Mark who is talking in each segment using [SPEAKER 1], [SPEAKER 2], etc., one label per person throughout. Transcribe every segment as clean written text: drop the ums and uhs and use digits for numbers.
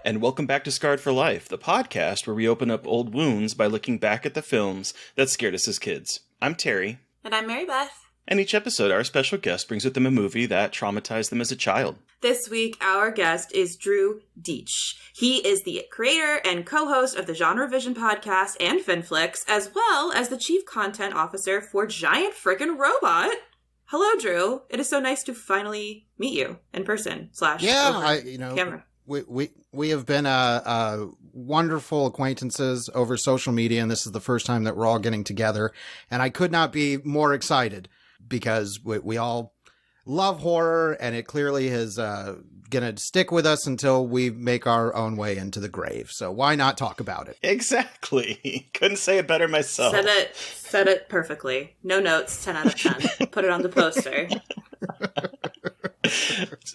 [SPEAKER 1] And welcome back to Scarred for Life, the podcast where we open up old wounds by looking back at the films that scared us as kids. I'm Terry.
[SPEAKER 2] And I'm Mary Beth.
[SPEAKER 1] And each episode, our special guest brings with them a movie that traumatized them as a child.
[SPEAKER 2] This week, our guest is Drew Dietsch. He is the creator and co-host of the GenreVision podcast and Fin Flicks, as well as the chief content officer for Giant Frickin' Robot. Hello, Drew. It is so nice to finally meet you in person / camera.
[SPEAKER 3] We have been wonderful acquaintances over social media, and this is the first time that we're all getting together. And I could not be more excited because we all love horror, and it clearly is going to stick with us until we make our own way into the grave. So why not talk about it?
[SPEAKER 1] Exactly. Couldn't say it better myself.
[SPEAKER 2] Said it perfectly. No notes, 10 out of 10. Put it on the poster.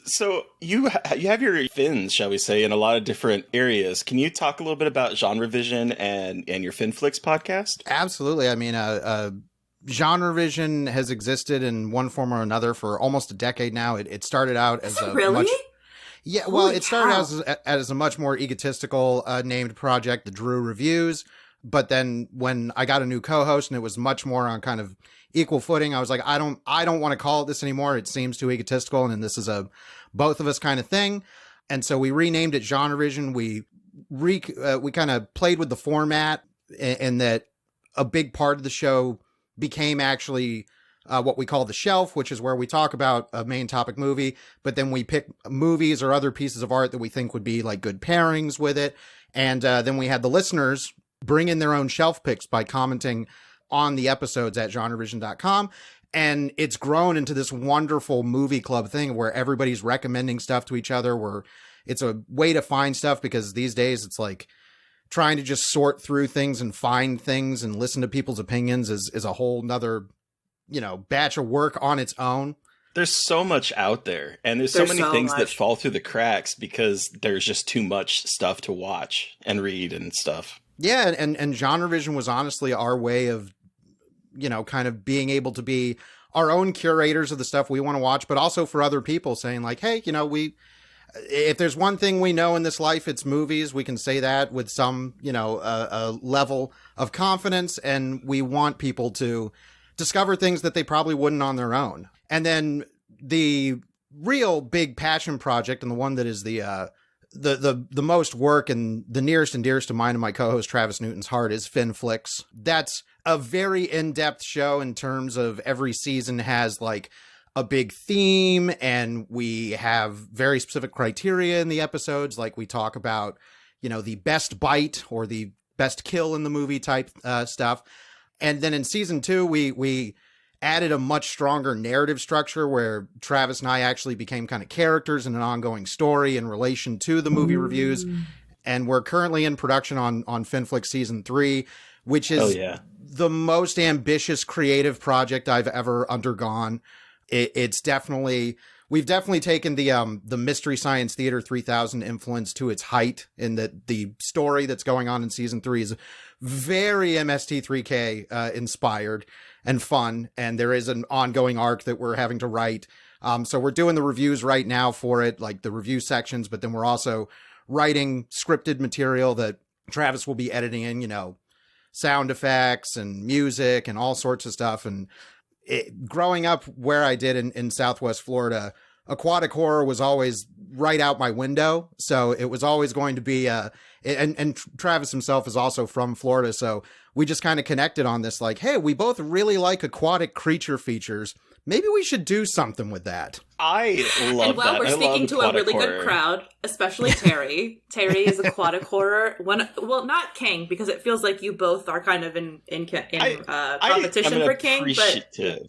[SPEAKER 1] So you have your fins, shall we say, in a lot of different areas. Can you talk a little bit about GenreVision and your Fin Flicks podcast?
[SPEAKER 3] Absolutely. I mean, GenreVision has existed in one form or another for almost a decade now. It started out as it started out as a much more egotistical named project, the Drew Reviews. But then when I got a new co-host and it was much more on kind of equal footing, I was like, I don't want to call it this anymore. It seems too egotistical, and this is a both of us kind of thing. And so we renamed it GenreVision. We kind of played with the format, in that a big part of the show became actually what we call the shelf, which is where we talk about a main topic movie, but then we pick movies or other pieces of art that we think would be like good pairings with it. And then we had the listeners bring in their own shelf picks by commenting on the episodes at GenreVision.com. And it's grown into this wonderful movie club thing where everybody's recommending stuff to each other, where it's a way to find stuff, because these days it's like trying to just sort through things and find things and listen to people's opinions is a whole nother, batch of work on its own.
[SPEAKER 1] There's so much out there, and there's so many things that fall through the cracks because there's just too much stuff to watch and read and stuff.
[SPEAKER 3] Yeah, and GenreVision was honestly our way of, kind of being able to be our own curators of the stuff we want to watch, but also for other people saying like, hey, if there's one thing we know in this life, it's movies. We can say that with some, a level of confidence, and we want people to discover things that they probably wouldn't on their own. And then the real big passion project, and the one that is the most work and the nearest and dearest to mine and my co-host Travis Newton's heart, is Fin Flicks. That's a very in-depth show in terms of every season has like a big theme, and we have very specific criteria in the episodes. Like we talk about, the best bite or the best kill in the movie type stuff. And then in season 2, we added a much stronger narrative structure where Travis and I actually became kind of characters in an ongoing story in relation to the movie reviews. And we're currently in production on Fin Flicks season 3, which is the most ambitious creative project I've ever undergone. It's definitely, we've definitely taken the Mystery Science Theater 3000 influence to its height, in that the story that's going on in season 3 is very MST3K inspired and fun. And there is an ongoing arc that we're having to write. So we're doing the reviews right now for it, like the review sections, but then we're also writing scripted material that Travis will be editing in, sound effects and music and all sorts of stuff. And growing up where I did in Southwest Florida, aquatic horror was always right out my window. So it was always going to be, and Travis himself is also from Florida. So we just kind of connected on this, like, hey, we both really like aquatic creature features. Maybe we should do something with that.
[SPEAKER 1] I love
[SPEAKER 2] and
[SPEAKER 1] that.
[SPEAKER 2] We're speaking to a really good crowd, especially Terry. Terry is aquatic horror. Not king, because it feels like you both are kind of in competition for king. But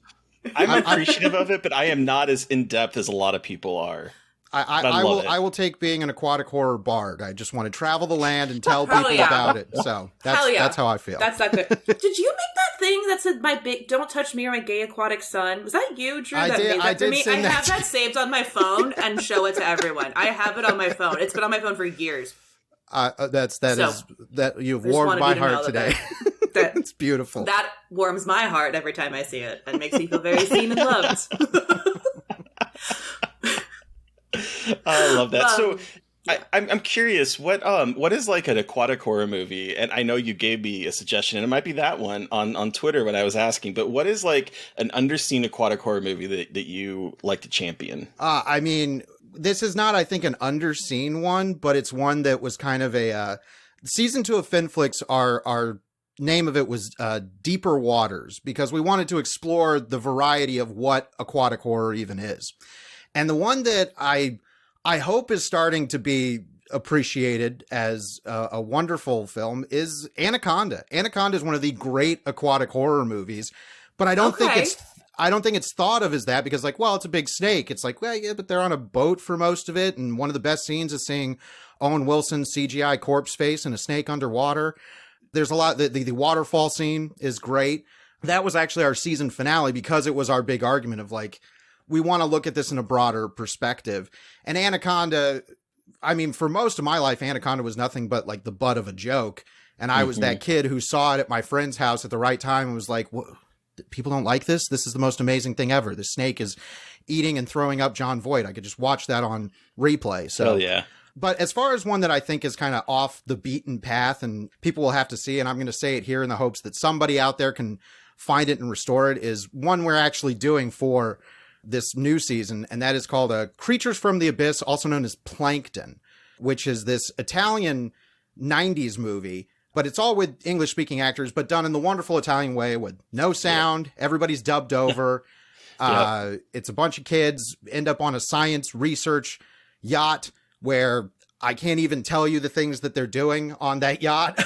[SPEAKER 1] I'm appreciative of it, but I am not as in depth as a lot of people are.
[SPEAKER 3] I will take being an aquatic horror bard. I just want to travel the land and tell people about it. So that's how I feel.
[SPEAKER 2] That's not good. Did you make that thing that said "my big don't touch me or my gay aquatic son"? Was that you, Drew?
[SPEAKER 3] I
[SPEAKER 2] made that for me. I have
[SPEAKER 3] that
[SPEAKER 2] that saved on my phone and show it to everyone. I have it on my phone. It's been on my phone for years.
[SPEAKER 3] You've warmed my heart today. It's beautiful.
[SPEAKER 2] That warms my heart every time I see it and makes me feel very seen and loved.
[SPEAKER 1] I love that. So I'm curious, what is like an aquatic horror movie? And I know you gave me a suggestion, and it might be that one on Twitter when I was asking, but what is like an underseen aquatic horror movie that you like to champion?
[SPEAKER 3] I mean, this is not, I think, an underseen one, but it's one that was kind of a season 2 of Fin Flicks. Our name of it was Deeper Waters, because we wanted to explore the variety of what aquatic horror even is. And the one that I hope is starting to be appreciated as a wonderful film is Anaconda. Anaconda is one of the great aquatic horror movies, but I don't think it's thought of as that, because like, well, it's a big snake. It's like, well, yeah, but they're on a boat for most of it. And one of the best scenes is seeing Owen Wilson's CGI corpse face and a snake underwater. There's a lot. The waterfall scene is great. That was actually our season finale, because it was our big argument of like, we want to look at this in a broader perspective. And Anaconda, I mean, for most of my life, Anaconda was nothing but like the butt of a joke. And I was that kid who saw it at my friend's house at the right time and was like, people don't like this? This is the most amazing thing ever. The snake is eating and throwing up John Voight. I could just watch that on replay. So,
[SPEAKER 1] hell yeah.
[SPEAKER 3] But as far as one that I think is kind of off the beaten path and people will have to see, and I'm going to say it here in the hopes that somebody out there can find it and restore it, is one we're actually doing for this new season, and that is called Creatures from the Abyss, also known as Plankton, which is this Italian 90s movie, but it's all with English-speaking actors, but done in the wonderful Italian way with no sound. Everybody's dubbed over. It's a bunch of kids end up on a science research yacht where I can't even tell you the things that they're doing on that yacht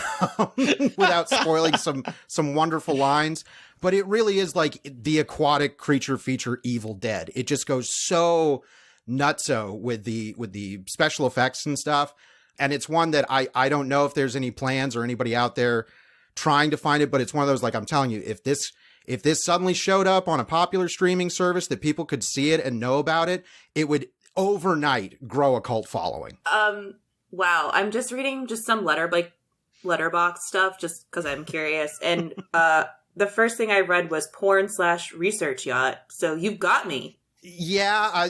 [SPEAKER 3] without spoiling some wonderful lines. But it really is like the aquatic creature feature Evil Dead. It just goes so nutso with the special effects and stuff. And it's one that I don't know if there's any plans or anybody out there trying to find it, but it's one of those, like, I'm telling you, if this suddenly showed up on a popular streaming service that people could see it and know about it, it would overnight grow a cult following.
[SPEAKER 2] Wow. I'm just reading just some letterbox stuff just because I'm curious. And the first thing I read was porn/research yacht. So you've got me.
[SPEAKER 3] Yeah,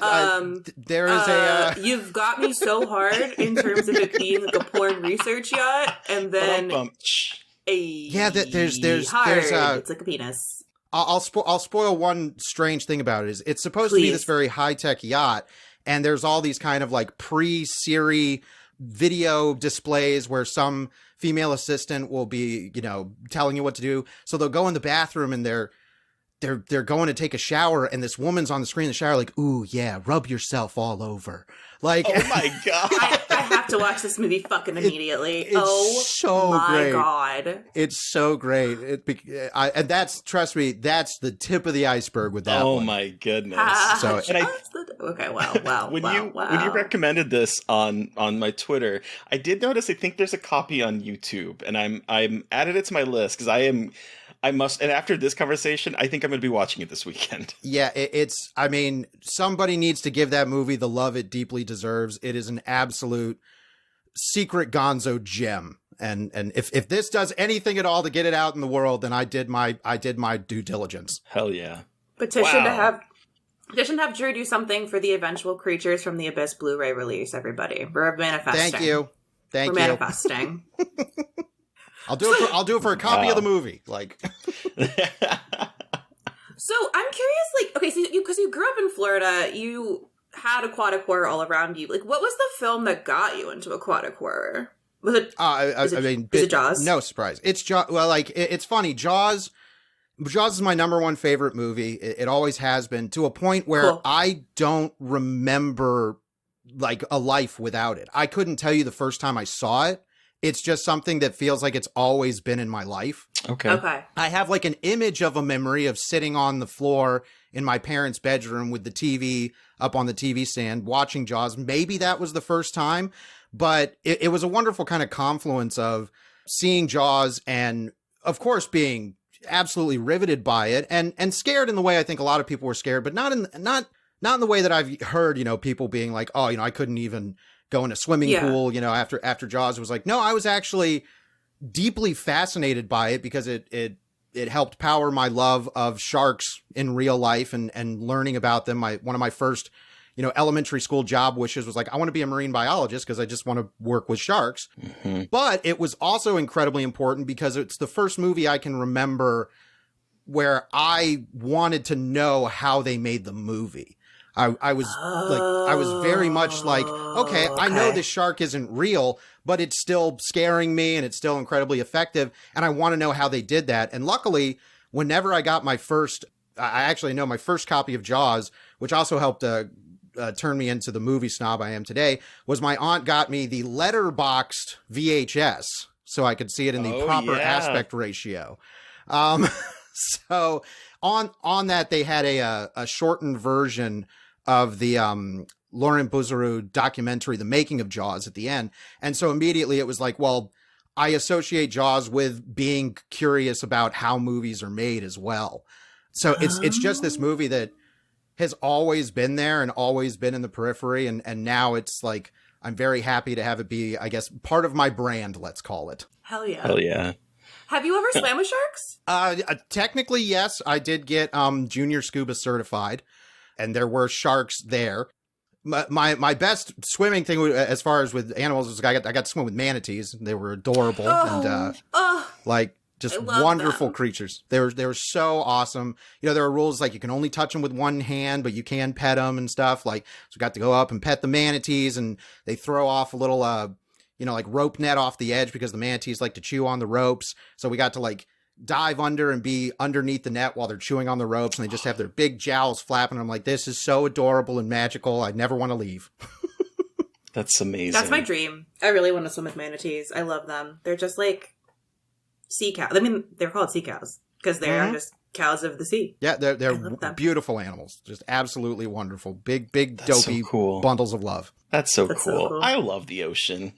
[SPEAKER 3] there is
[SPEAKER 2] you've got me so hard in terms of it being like a porn research yacht, and then
[SPEAKER 3] there's
[SPEAKER 2] it's like a penis.
[SPEAKER 3] I'll spoil one strange thing about it. Is it's supposed to be this very high-tech yacht, and there's all these kind of like pre-Siri video displays where some female assistant will be, telling you what to do. So they'll go in the bathroom and they're going to take a shower, and this woman's on the screen in the shower like, ooh, yeah, rub yourself all over. Like,
[SPEAKER 1] oh my God.
[SPEAKER 2] I have to watch this movie fucking immediately.
[SPEAKER 3] It's so
[SPEAKER 2] my
[SPEAKER 3] great.
[SPEAKER 2] God.
[SPEAKER 3] It's so great. And trust me, that's the tip of the iceberg with that one.
[SPEAKER 1] Oh my goodness.
[SPEAKER 2] Okay, wow.
[SPEAKER 1] When you recommended this on my Twitter, I did notice, I think there's a copy on YouTube, and I'm added it to my list because I must, and after this conversation, I think I'm going to be watching it this weekend.
[SPEAKER 3] Yeah, somebody needs to give that movie the love it deeply deserves. It is an absolute secret gonzo gem. And if this does anything at all to get it out in the world, then I did my due diligence.
[SPEAKER 1] Hell yeah.
[SPEAKER 2] Petition to have Drew do something for the eventual Creatures from the Abyss Blu-ray release, everybody. We're manifesting.
[SPEAKER 3] Thank you.
[SPEAKER 2] We're manifesting.
[SPEAKER 3] I'll do it for a copy of the movie. Like,
[SPEAKER 2] so I'm curious. Like, okay, so because you grew up in Florida, you had aquatic horror all around you. Like, what was the film that got you into aquatic horror? Was it? Is it Jaws?
[SPEAKER 3] No surprise. It's Jaws. Well, like it's funny. Jaws is my number one favorite movie. It always has been, to a point where I don't remember like a life without it. I couldn't tell you the first time I saw it. It's just something that feels like it's always been in my life.
[SPEAKER 1] Okay.
[SPEAKER 3] I have like an image of a memory of sitting on the floor in my parents' bedroom with the TV up on the TV stand watching Jaws. Maybe that was the first time, but it was a wonderful kind of confluence of seeing Jaws and, of course, being absolutely riveted by it and scared in the way I think a lot of people were scared, but not in the way that I've heard, people being like, oh, I couldn't even go in a swimming pool, after Jaws. It was like, no, I was actually deeply fascinated by it because it helped power my love of sharks in real life and learning about them. One of my first, elementary school job wishes was like, I want to be a marine biologist because I just want to work with sharks.
[SPEAKER 1] Mm-hmm.
[SPEAKER 3] But it was also incredibly important because it's the first movie I can remember where I wanted to know how they made the movie. I was very much like, okay, I know this shark isn't real, but it's still scaring me and it's still incredibly effective. And I want to know how they did that. And luckily, whenever I got my first copy of Jaws, which also helped turn me into the movie snob I am today, was my aunt got me the letterboxed VHS so I could see it in the proper aspect ratio. So on that, they had a shortened version of the Laurent Bouzereau documentary, The Making of Jaws, at the end. And so immediately it was like, well, I associate Jaws with being curious about how movies are made as well. So it's just this movie that has always been there and always been in the periphery. And now it's like, I'm very happy to have it be, I guess, part of my brand, let's call it.
[SPEAKER 2] Hell yeah.
[SPEAKER 1] Hell yeah.
[SPEAKER 2] Have you ever swam with sharks?
[SPEAKER 3] Technically, yes. I did get junior scuba certified, and there were sharks there. My best swimming thing, as far as with animals, was I got to swim with manatees. They were adorable just wonderful creatures. They were so awesome. There are rules like you can only touch them with one hand, but you can pet them and stuff. So we got to go up and pet the manatees, and they throw off a little like rope net off the edge because the manatees like to chew on the ropes. So we got to dive under and be underneath the net while they're chewing on the ropes, and they just have their big jowls flapping. I'm like, this is so adorable and magical. I never want to leave.
[SPEAKER 1] That's amazing.
[SPEAKER 2] That's my dream. I really want to swim with manatees. I love them. They're just like sea cows. I mean, they're called sea cows because they are just cows of the sea.
[SPEAKER 3] Yeah, they're beautiful animals. Just absolutely wonderful. Big,
[SPEAKER 1] That's
[SPEAKER 3] dopey
[SPEAKER 1] so cool.
[SPEAKER 3] bundles of love.
[SPEAKER 1] That's so cool. I love the ocean.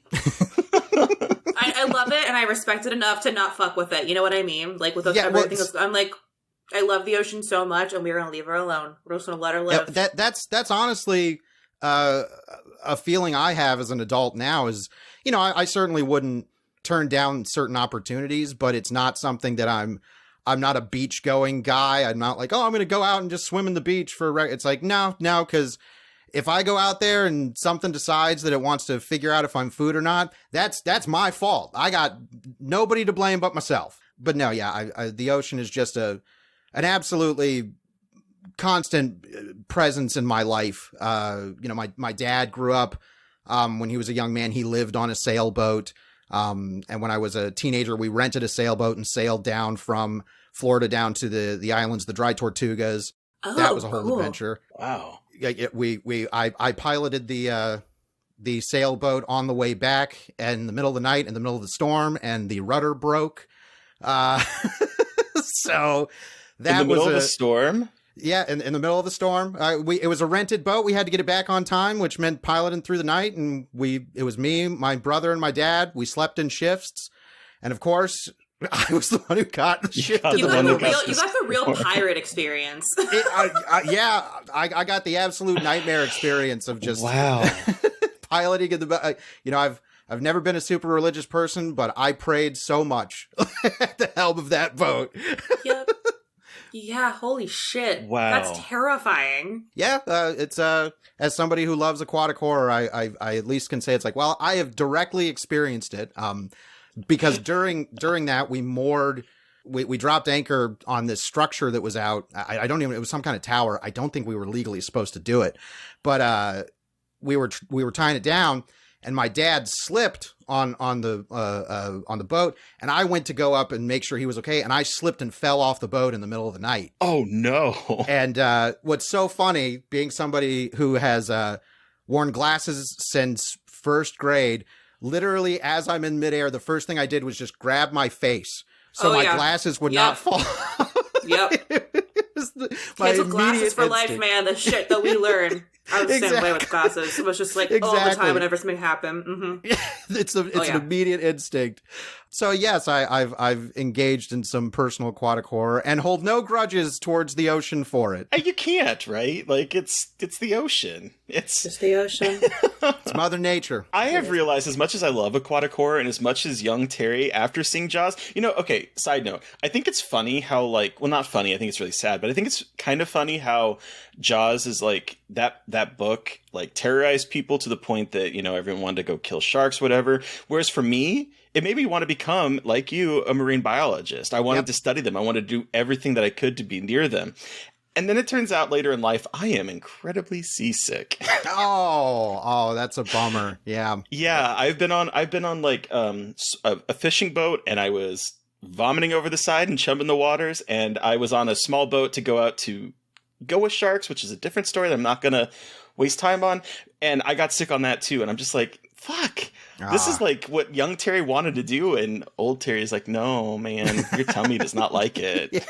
[SPEAKER 2] I love it, and I respect it enough to not fuck with it. You know what I mean? Like with everything else, I'm like, I love the ocean so much, and we're gonna leave her alone. We're just gonna let her live.
[SPEAKER 3] Yeah, that's honestly a feeling I have as an adult now. Is I certainly wouldn't turn down certain opportunities, but it's not something that I'm not a beach going guy. I'm not like, oh, I'm going to go out and just swim in the beach it's like, no, because if I go out there and something decides that it wants to figure out if I'm food or not, that's my fault. I got nobody to blame but myself. But no, yeah, the ocean is just an absolutely constant presence in my life. My dad grew up, when he was a young man, he lived on a sailboat. And when I was a teenager, we rented a sailboat and sailed down from Florida down to the islands, the Dry Tortugas.
[SPEAKER 2] Oh,
[SPEAKER 3] that was a whole
[SPEAKER 2] cool.
[SPEAKER 3] adventure.
[SPEAKER 1] Wow.
[SPEAKER 3] I piloted the sailboat on the way back in the middle of the night, in the middle of the storm, and the rudder broke. So that
[SPEAKER 1] in the middle
[SPEAKER 3] was
[SPEAKER 1] of a storm.
[SPEAKER 3] Yeah, in the middle of the storm. It was a rented boat. We had to get it back on time, which meant piloting through the night. And it was me, my brother, and my dad. We slept in shifts, and of course, I was the one who got shifted.
[SPEAKER 2] You got the real pirate experience.
[SPEAKER 3] I got the absolute nightmare experience of just piloting in the. I've never been a super religious person, but I prayed so much at the helm of that boat.
[SPEAKER 2] Yep. Yeah, holy shit.
[SPEAKER 1] Wow.
[SPEAKER 2] That's terrifying.
[SPEAKER 3] Yeah, it's as somebody who loves aquatic horror, I at least can say it's like, well, I have directly experienced it. Because during that we dropped anchor on this structure that was out. I don't even, it was some kind of tower. I don't think we were legally supposed to do it, but we were tying it down, and my dad slipped on the boat, and I went to go up and make sure he was okay, and I slipped and fell off the boat in the middle of the night.
[SPEAKER 1] Oh no.
[SPEAKER 3] And what's so funny, being somebody who has worn glasses since first grade, literally as I'm in midair, the first thing I did was just grab my face so my glasses would not fall.
[SPEAKER 2] Yep. Kids with glasses for life, man. The shit that we learn. I was the same way with glasses. It was just like all the time whenever something happened. Mm-hmm.
[SPEAKER 3] It's an immediate instinct. So yes, I've engaged in some personal aquatic horror and hold no grudges towards the ocean for it.
[SPEAKER 1] You can't, right? Like it's the ocean. It's
[SPEAKER 2] Just the ocean.
[SPEAKER 3] It's Mother Nature.
[SPEAKER 1] I have realized, as much as I love aquatic horror and as much as young Terry, after seeing Jaws, okay, side note, I think it's funny how, like, well, not funny, I think it's really sad, but I think it's kind of funny how Jaws is, like, that book, like, terrorized people to the point that, everyone wanted to go kill sharks, whatever. Whereas for me, it made me want to become, like you, a marine biologist. I wanted to study them. I wanted to do everything that I could to be near them. And then it turns out later in life, I am incredibly seasick.
[SPEAKER 3] Oh, that's a bummer. Yeah.
[SPEAKER 1] Yeah, I've been on like a fishing boat, and I was vomiting over the side and chumming the waters, and I was on a small boat to go out to go with sharks, which is a different story that I'm not going to waste time on. And I got sick on that too, and I'm just like, fuck. This is like what young Terry wanted to do, and old Terry's like, no, man, your tummy does not like it.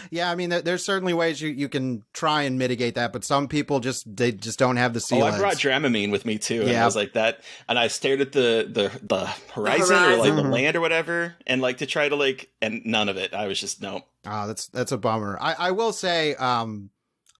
[SPEAKER 3] Yeah. I mean, there's certainly ways you can try and mitigate that, but some people just don't have the sea legs.
[SPEAKER 1] I brought Dramamine with me too, and I was like that, and I stared at the horizon or like the land or whatever, and like to try to like, and none of it. I was just no.
[SPEAKER 3] Oh, that's a bummer. I will say,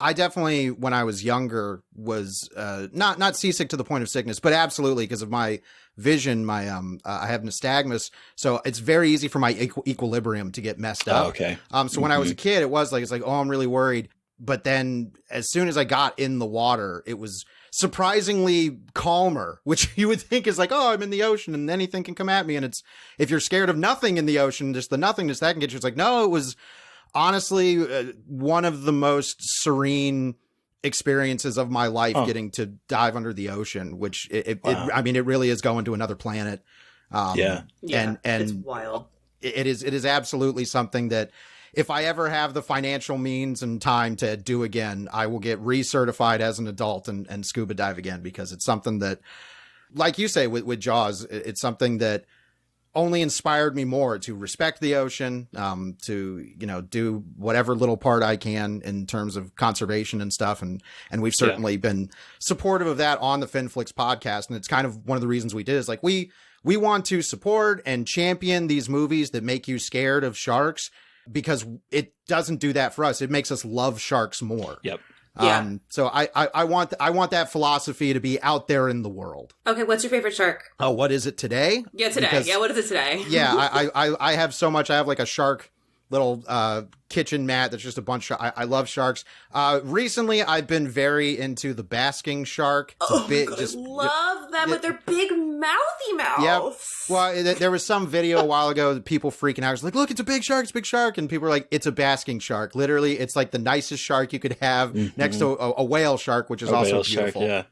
[SPEAKER 3] I definitely, when I was younger, was not seasick to the point of sickness, but absolutely because of my vision. I have nystagmus, so it's very easy for my equilibrium to get messed up.
[SPEAKER 1] Oh, okay.
[SPEAKER 3] So when I was a kid, it's like, oh, I'm really worried. But then as soon as I got in the water, it was surprisingly calmer, which you would think is like, oh, I'm in the ocean and anything can come at me. And it's, if you're scared of nothing in the ocean, just the nothingness that can get you. It's like, no, it was honestly one of the most serene experiences of my life, getting to dive under the ocean, which I mean, it really is going to another planet. And
[SPEAKER 2] it's wild.
[SPEAKER 3] It is absolutely something that if I ever have the financial means and time to do again, I will get recertified as an adult and scuba dive again, because it's something that, like you say, with Jaws, it's something that only inspired me more to respect the ocean, to, do whatever little part I can in terms of conservation and stuff. And we've certainly been supportive of that on the Fin Flicks podcast. And it's kind of one of the reasons we did is like, we want to support and champion these movies that make you scared of sharks, because it doesn't do that for us. It makes us love sharks more.
[SPEAKER 1] Yep.
[SPEAKER 3] So I want that philosophy to be out there in the world.
[SPEAKER 2] Okay, what's your favorite shark?
[SPEAKER 3] Oh, what is it today?
[SPEAKER 2] Yeah, today.
[SPEAKER 3] Because,
[SPEAKER 2] what is it today?
[SPEAKER 3] I have so much. I have like a shark little kitchen mat that's just a bunch of, I love sharks. Recently I've been very into the basking shark. It's a bit,
[SPEAKER 2] I love them with their big mouthy mouths.
[SPEAKER 3] Yeah. Well, there was some video a while ago that people freaking out. It was like, look, it's a big shark. And people were like, it's a basking shark. Literally, it's like the nicest shark you could have next to a whale shark, which is also beautiful.
[SPEAKER 1] Shark,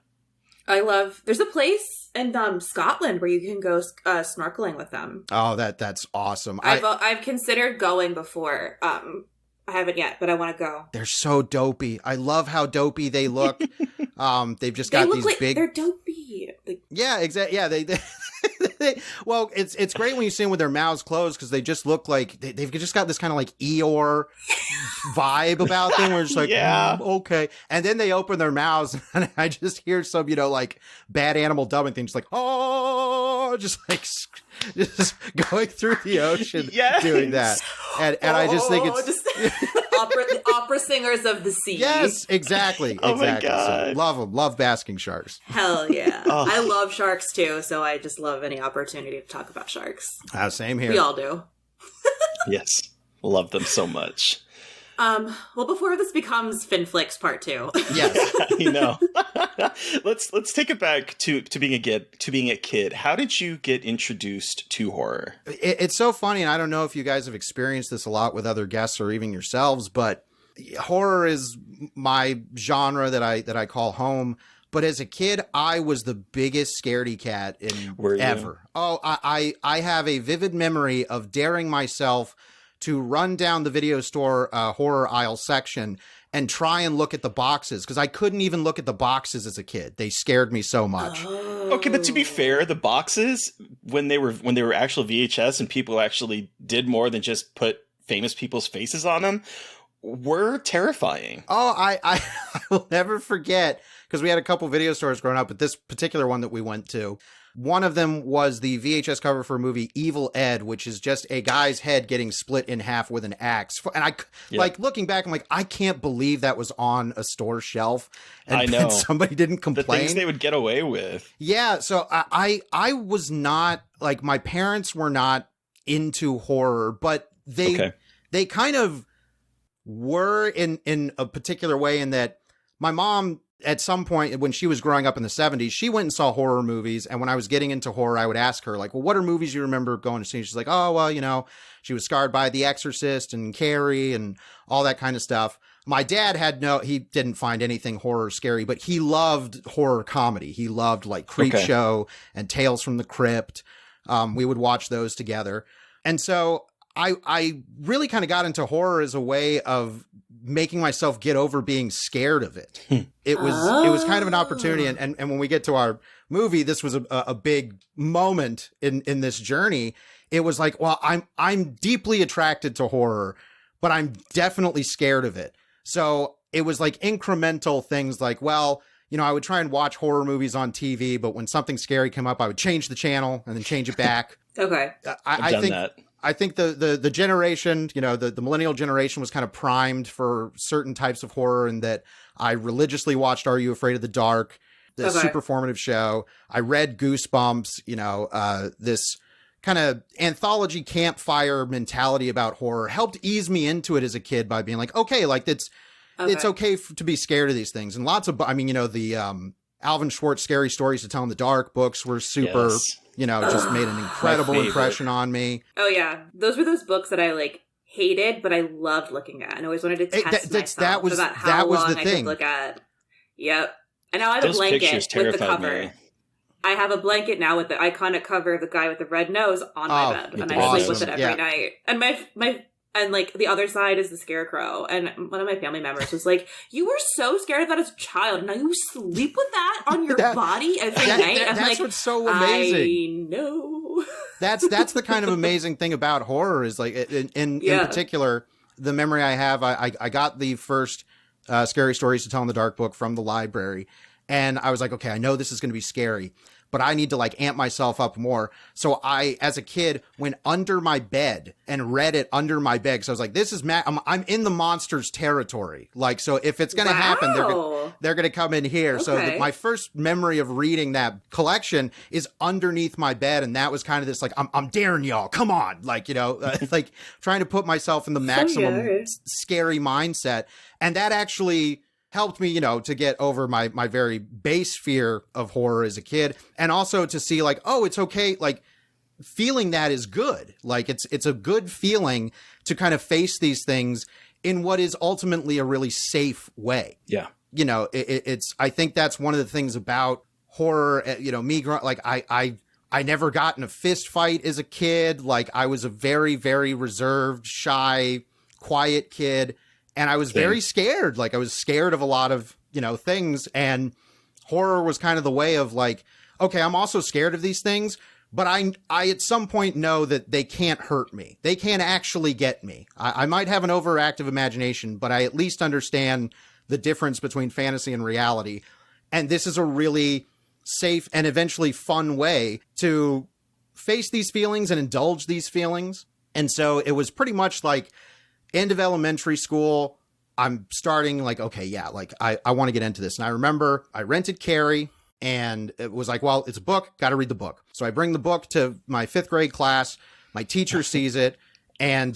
[SPEAKER 1] yeah.
[SPEAKER 2] There's a place in Scotland where you can go snorkeling with them.
[SPEAKER 3] Oh, that's awesome.
[SPEAKER 2] I've considered going before. I haven't yet, but I want to go.
[SPEAKER 3] They're so dopey. I love how dopey they look. They've just got these big.
[SPEAKER 2] They're dopey.
[SPEAKER 3] Yeah, exactly. Yeah, they well, it's great when you see them with their mouths closed, because they just look like they've just got this kind of like Eeyore vibe about them, where it's like, okay. And then they open their mouths, and I just hear some, like bad animal dubbing things, like, oh, just going through the ocean, doing that. And I just think it's
[SPEAKER 2] opera singers of the sea.
[SPEAKER 3] Yes, exactly.
[SPEAKER 1] Oh my God.
[SPEAKER 3] So, love them. Love basking sharks.
[SPEAKER 2] Hell yeah. I love sharks too, so I just love any opportunity to talk about sharks.
[SPEAKER 3] Same here.
[SPEAKER 2] We all do.
[SPEAKER 1] Yes. Love them so much.
[SPEAKER 2] Well, before this becomes Fin Flicks Part 2.
[SPEAKER 3] Yes.
[SPEAKER 1] Let's take it back to being a kid. How did you get introduced to horror?
[SPEAKER 3] It's so funny, and I don't know if you guys have experienced this a lot with other guests or even yourselves, but horror is my genre that I call home. But as a kid, I was the biggest scaredy cat ever. Oh, I have a vivid memory of daring myself to run down the video store horror aisle section and try and look at the boxes, because I couldn't even look at the boxes as a kid. They scared me so much.
[SPEAKER 1] Okay, but to be fair, the boxes, when they were actual VHS and people actually did more than just put famous people's faces on them, were terrifying.
[SPEAKER 3] Oh, I will never forget, because we had a couple video stores growing up, but this particular one that we went to, One of them was the VHS cover for a movie Evil Ed, which is just a guy's head getting split in half with an axe. And like looking back, I'm like, I can't believe that was on a store shelf. And,
[SPEAKER 1] I know.
[SPEAKER 3] and somebody didn't complain.
[SPEAKER 1] The things they would get away with.
[SPEAKER 3] Yeah. So I was not, like, my parents were not into horror, but they kind of were in a particular way, in that my mom, at some point when she was growing up in the 70s, she went and saw horror movies. And when I was getting into horror, I would ask her, like, well, what are movies you remember going to see? She's like, oh, well, you know, she was scarred by The Exorcist and Carrie and all that kind of stuff. My dad he didn't find anything horror scary, but he loved horror comedy. He loved like Creepshow and Tales from the Crypt. We would watch those together. And so I really kind of got into horror as a way of making myself get over being scared of it. It was kind of an opportunity. And when we get to our movie, this was a big moment in this journey. It was like, well, I'm deeply attracted to horror, but I'm definitely scared of it. So it was like incremental things like, well, you know, I would try and watch horror movies on TV, but when something scary came up, I would change the channel and then change it back.
[SPEAKER 2] Okay.
[SPEAKER 3] I think the generation, you know, the millennial generation was kind of primed for certain types of horror, in that I religiously watched Are You Afraid of the Dark, the super formative show. I read Goosebumps, you know, this kind of anthology campfire mentality about horror helped ease me into it as a kid by being like, okay, like it's okay to be scared of these things. And lots of, I mean, you know, the Alvin Schwartz Scary Stories to Tell in the Dark books were super, you know, just made an incredible impression on me.
[SPEAKER 2] Oh yeah. Those were those books that I like hated, but I loved looking at and always wanted to test myself about how long I could look at. Yep. And now I have a blanket with the cover.
[SPEAKER 1] Me.
[SPEAKER 2] I have a blanket now with the iconic cover of the guy with the red nose on my bed, and I sleep with it every night. And and like the other side is the scarecrow. And one of my family members was like, "You were so scared of that as a child. Now you sleep with that on your body every night."
[SPEAKER 3] That's
[SPEAKER 2] like,
[SPEAKER 3] what's so amazing.
[SPEAKER 2] I know.
[SPEAKER 3] That's the kind of amazing thing about horror is like in particular, the memory I have. I got the first Scary Stories to Tell in the Dark book from the library. And I was like, okay, I know this is going to be scary, but I need to like amp myself up more. So I, as a kid, went under my bed and read it under my bed. So I was like, this is I'm in the monsters territory. Like, so if it's going to happen, they're going to come in here. Okay. So my first memory of reading that collection is underneath my bed. And that was kind of this, like, I'm daring y'all, come on. Like, you know, like trying to put myself in the maximum scary mindset. And that actually helped me, you know, to get over my very base fear of horror as a kid. And also to see like, oh, it's okay. Like feeling that is good. Like it's a good feeling to kind of face these things in what is ultimately a really safe way.
[SPEAKER 1] Yeah.
[SPEAKER 3] You know, it's, I think that's one of the things about horror, you know, me growing, like I never got in a fist fight as a kid. Like I was a very, very reserved, shy, quiet kid. And I was very scared. Like I was scared of a lot of, you know, things. And horror was kind of the way of like, okay, I'm also scared of these things, but I at some point know that they can't hurt me. They can't actually get me. I might have an overactive imagination, but I at least understand the difference between fantasy and reality. And this is a really safe and eventually fun way to face these feelings and indulge these feelings. And so it was pretty much like, end of elementary school, I'm starting like, okay, yeah, like I want to get into this. And I remember I rented Carrie and it was like, well, it's a book, got to read the book. So I bring the book to my 5th grade class. My teacher sees it and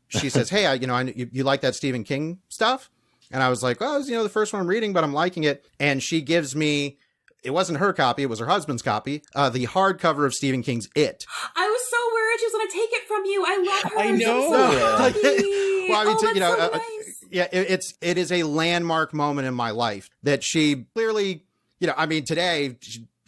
[SPEAKER 3] she says, hey, you like that Stephen King stuff? And I was like, well, it's, you know, the first one I'm reading, but I'm liking it. And she gives me, it wasn't her copy, it was her husband's copy, the hardcover of Stephen King's It.
[SPEAKER 2] I was so worried she was going to take it from you. I love her.
[SPEAKER 1] I know.
[SPEAKER 3] Well, I mean, you know, so nice. Yeah, it is a landmark moment in my life that she clearly, you know, I mean, today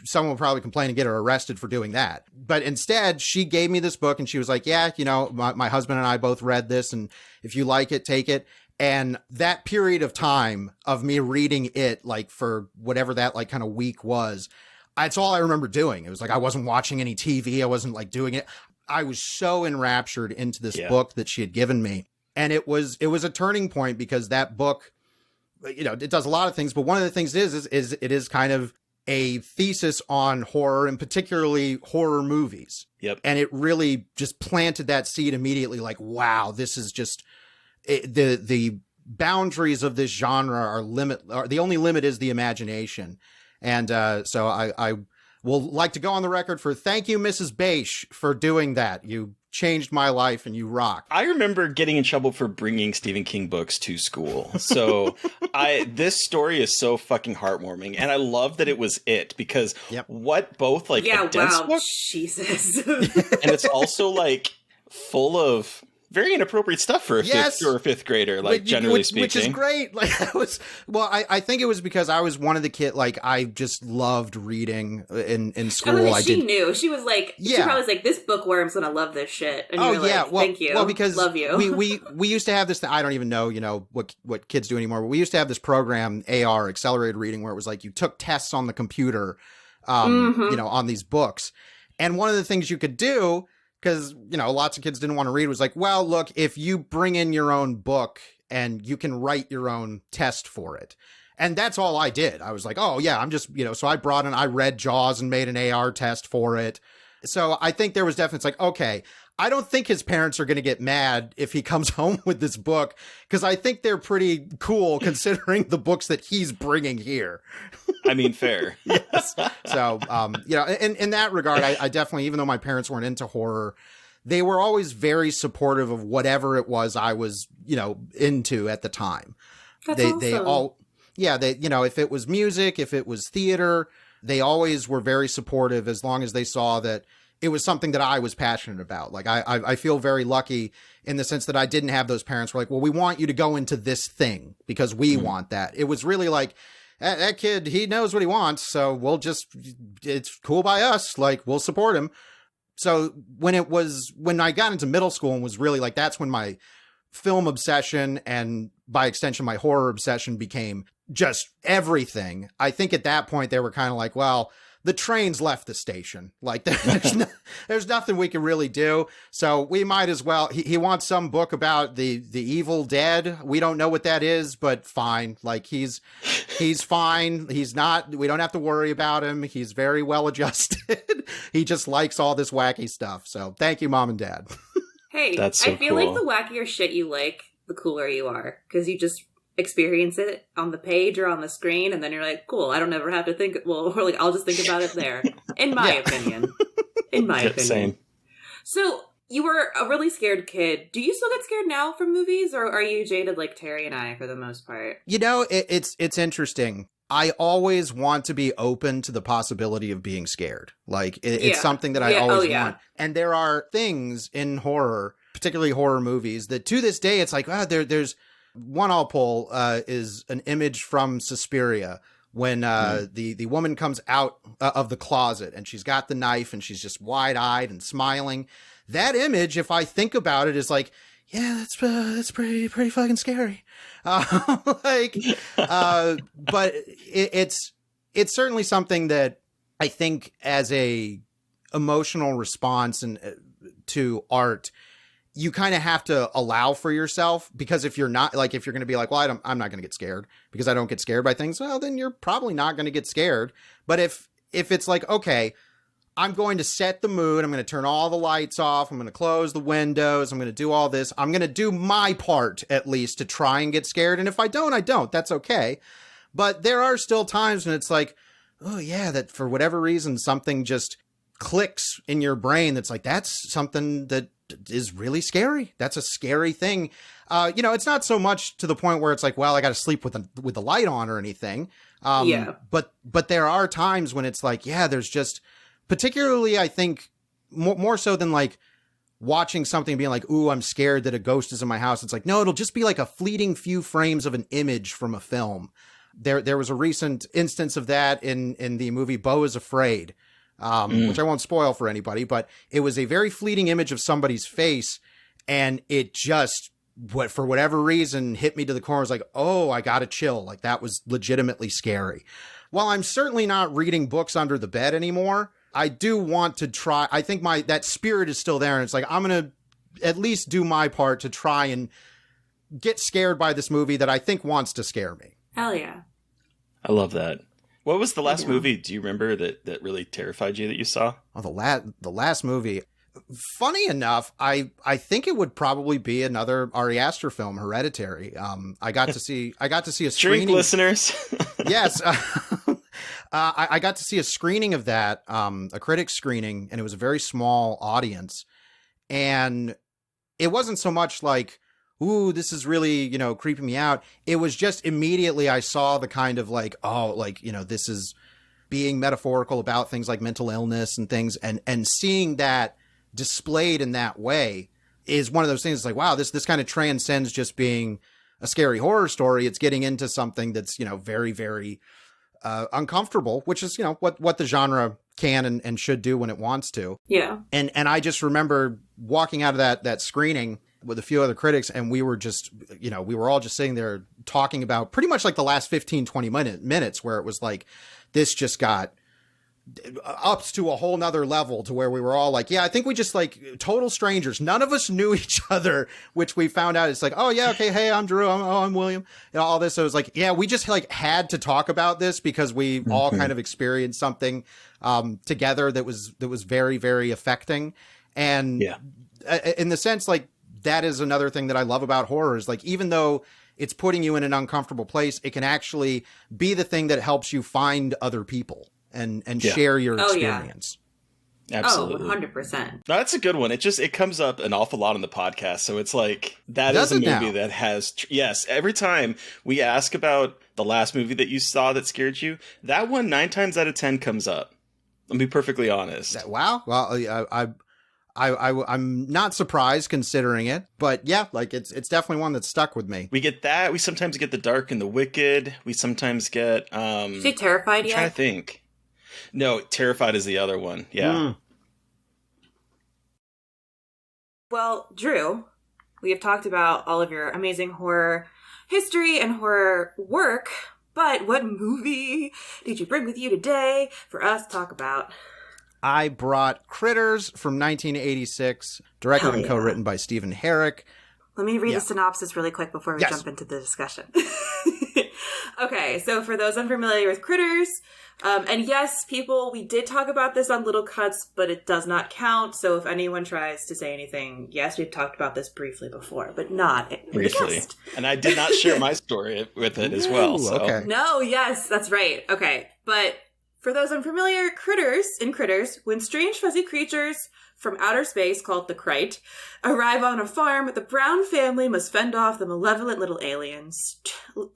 [SPEAKER 3] someone will probably complain and get her arrested for doing that. But instead, she gave me this book and she was like, yeah, you know, my husband and I both read this. And if you like it, take it. And that period of time of me reading it, like for whatever that like kind of week was, that's all I remember doing. It was like, I wasn't watching any TV. I wasn't like doing it. I was so enraptured into this book that she had given me. And it was a turning point because that book, you know, it does a lot of things, but one of the things is it is kind of a thesis on horror and particularly horror movies.
[SPEAKER 1] Yep.
[SPEAKER 3] And it really just planted that seed immediately. Like, wow, this is just the boundaries of this genre are the only limit is the imagination. And so I will like to go on the record for thank you, Mrs. Beisch, for doing that. You changed my life and you rock.
[SPEAKER 1] I remember getting in trouble for bringing Stephen King books to school. So this story is so fucking heartwarming. And I love that it was it because what both like a dense book,
[SPEAKER 2] Jesus.
[SPEAKER 1] and it's also like full of very inappropriate stuff for a fifth grader, like generally speaking.
[SPEAKER 3] Which is great. Like I think it was because I was one of the kids, like I just loved reading in school.
[SPEAKER 2] She knew. She was like, she probably was like, this bookworm's gonna love this shit. And you were like, thank you.
[SPEAKER 3] Well, because
[SPEAKER 2] love you.
[SPEAKER 3] we used to have this, I don't even know, what kids do anymore, but we used to have this program, AR, Accelerated Reading, where it was like you took tests on the computer, on these books. And one of the things you could do, because, lots of kids didn't want to read, was like, well, look, if you bring in your own book and you can write your own test for it. And that's all I did. I was like, oh, yeah, I'm just, so I read Jaws and made an AR test for it. So I think there was definitely, it's like, okay, I don't think his parents are going to get mad if he comes home with this book, because I think they're pretty cool considering the books that he's bringing here.
[SPEAKER 1] I mean, fair.
[SPEAKER 3] Yes. So, in that regard, I definitely, even though my parents weren't into horror, they were always very supportive of whatever it was I was, into at the time.
[SPEAKER 2] That's awesome.
[SPEAKER 3] They all, if it was music, if it was theater, they always were very supportive as long as they saw that it was something that I was passionate about. Like, I feel very lucky in the sense that I didn't have those parents who were like, well, we want you to go into this thing because we want that. It was really like, that kid, he knows what he wants, so it's cool by us. Like, we'll support him. So when I got into middle school and was really like, that's when my film obsession and by extension, my horror obsession became just everything. I think at that point they were kind of like, well, the train's left the station. Like, there's nothing we can really do. So we might as well. He wants some book about the evil dead. We don't know what that is, but fine. Like, he's fine. He's not. We don't have to worry about him. He's very well adjusted. He just likes all this wacky stuff. So thank you, Mom and Dad.
[SPEAKER 2] Hey,
[SPEAKER 1] that's so
[SPEAKER 2] I feel
[SPEAKER 1] cool.
[SPEAKER 2] like the wackier shit you like, the cooler you are, because you just experience it on the page or on the screen, and then you're like, cool, I don't ever have to think, or like, I'll just think about it there. In my opinion.
[SPEAKER 1] Same.
[SPEAKER 2] So you were a really scared kid. Do you still get scared now from movies, or are you jaded like Terry and I for the most part?
[SPEAKER 3] It's interesting. I always want to be open to the possibility of being scared. Like, it's something that I always want. And there are things in horror, particularly horror movies, that to this day, it's like, there's one I'll pull is an image from Suspiria when the woman comes out of the closet and she's got the knife and she's just wide-eyed and smiling. That image, if I think about it, is like, yeah, that's pretty fucking scary. But it's certainly something that I think as a emotional response and to art, you kind of have to allow for yourself, because if you're not, like, if you're going to be like, well, I'm not going to get scared because I don't get scared by things, well, then you're probably not going to get scared. But if it's like, okay, I'm going to set the mood, I'm going to turn all the lights off, I'm going to close the windows, I'm going to do all this, I'm going to do my part at least to try and get scared. And if I don't, I don't. That's okay. But there are still times when it's like, oh yeah, that for whatever reason, something just clicks in your brain that's like, that's something that is really scary. That's a scary thing. It's not so much to the point where it's like, well, I got to sleep with the light on or anything. But there are times when it's like, yeah, there's just, particularly, I think more so than like watching something being like, ooh, I'm scared that a ghost is in my house. It's like, no, it'll just be like a fleeting few frames of an image from a film. There was a recent instance of that in the movie Beau is Afraid, which I won't spoil for anybody, but it was a very fleeting image of somebody's face, and it just, for whatever reason, hit me to the core. I was like, oh, I got a chill. Like, that was legitimately scary. While I'm certainly not reading books under the bed anymore, I do want to try. I think that spirit is still there, and it's like, I'm going to at least do my part to try and get scared by this movie that I think wants to scare me.
[SPEAKER 2] Hell yeah.
[SPEAKER 1] I love that. What was the last
[SPEAKER 2] Yeah.
[SPEAKER 1] movie, do you remember, that really terrified you that you saw?
[SPEAKER 3] Oh, the last movie. Funny enough, I think it would probably be another Ari Aster film, Hereditary. I got to see a
[SPEAKER 1] Drink,
[SPEAKER 3] screening.
[SPEAKER 1] listeners.
[SPEAKER 3] Yes, I got to see a screening of that, a critic screening, and it was a very small audience, and it wasn't so much like, ooh, this is really, creeping me out. It was just immediately I saw the kind of like, oh, like, this is being metaphorical about things like mental illness and things, and seeing that displayed in that way is one of those things. It's like, wow, this kind of transcends just being a scary horror story. It's getting into something that's, very, very uncomfortable, which is, what the genre can and should do when it wants to.
[SPEAKER 2] Yeah.
[SPEAKER 3] And I just remember walking out of that screening with a few other critics, and we were just, we were all just sitting there talking about pretty much like the last 15, 20 minutes where it was like, this just got up to a whole nother level to where we were all like, yeah, I think we just like total strangers. None of us knew each other, which we found out it's like, oh yeah, okay, hey, I'm Drew, I'm William, all this. So it was like, yeah, we just like had to talk about this because we all kind of experienced something together that was very, very affecting. And in the sense, like, that is another thing that I love about horror is like, even though it's putting you in an uncomfortable place, it can actually be the thing that helps you find other people and share your experience.
[SPEAKER 1] Absolutely.
[SPEAKER 2] 100%.
[SPEAKER 1] No, that's a good one. It comes up an awful lot on the podcast. So it's like, that is a movie that has, yes, every time we ask about the last movie that you saw that scared you, that one 9 times out of 10 comes up. I'll be perfectly honest.
[SPEAKER 3] Wow. Well, I'm not surprised considering it, but yeah, like it's definitely one that's stuck with me.
[SPEAKER 1] We get that. We sometimes get The Dark and the Wicked. We sometimes get,
[SPEAKER 2] Did you say Terrified yet?
[SPEAKER 1] I'm trying to think. No, Terrified is the other one. Yeah.
[SPEAKER 2] Well, Drew, we have talked about all of your amazing horror history and horror work, but what movie did you bring with you today for us to talk about?
[SPEAKER 3] I brought Critters from 1986, directed and co-written by Stephen Herrick.
[SPEAKER 2] Let me read the synopsis really quick before we jump into the discussion. Okay, so for those unfamiliar with Critters, and yes, people, we did talk about this on Little Cuts, but it does not count. So if anyone tries to say anything, yes, we've talked about this briefly before, but not
[SPEAKER 1] briefly. And I did not share my story with it as well. So.
[SPEAKER 3] Okay.
[SPEAKER 2] No, yes, that's right. Okay, but for those unfamiliar, Critters, when strange fuzzy creatures from outer space called the Critic arrive on a farm, the Brown family must fend off the malevolent little aliens.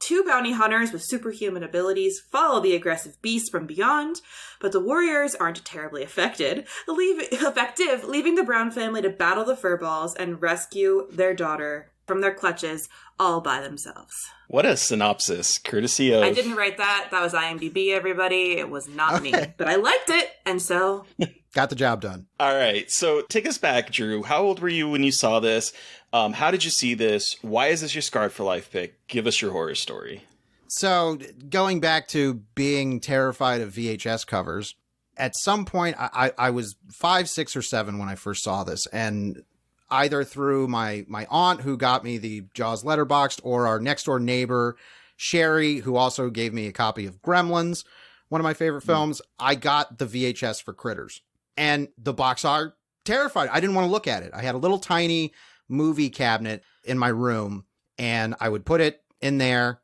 [SPEAKER 2] 2 bounty hunters with superhuman abilities follow the aggressive beasts from beyond, but the warriors aren't terribly effective, leaving the Brown family to battle the furballs and rescue their daughter from their clutches all by themselves.
[SPEAKER 1] What a synopsis, courtesy of...
[SPEAKER 2] I didn't write that. That was IMDb, everybody. It was not me. But I liked it, and so...
[SPEAKER 3] Got the job done.
[SPEAKER 1] All right, so take us back, Drew. How old were you when you saw this? How did you see this? Why is this your Scarred for Life pick? Give us your horror story.
[SPEAKER 3] So, going back to being terrified of VHS covers, at some point, I was 5, 6, or 7 when I first saw this, and... either through my aunt who got me the Jaws letterboxed or our next door neighbor, Sherry, who also gave me a copy of Gremlins, one of my favorite films, I got the VHS for Critters. And the box art terrified. I didn't want to look at it. I had a little tiny movie cabinet in my room and I would put it in there,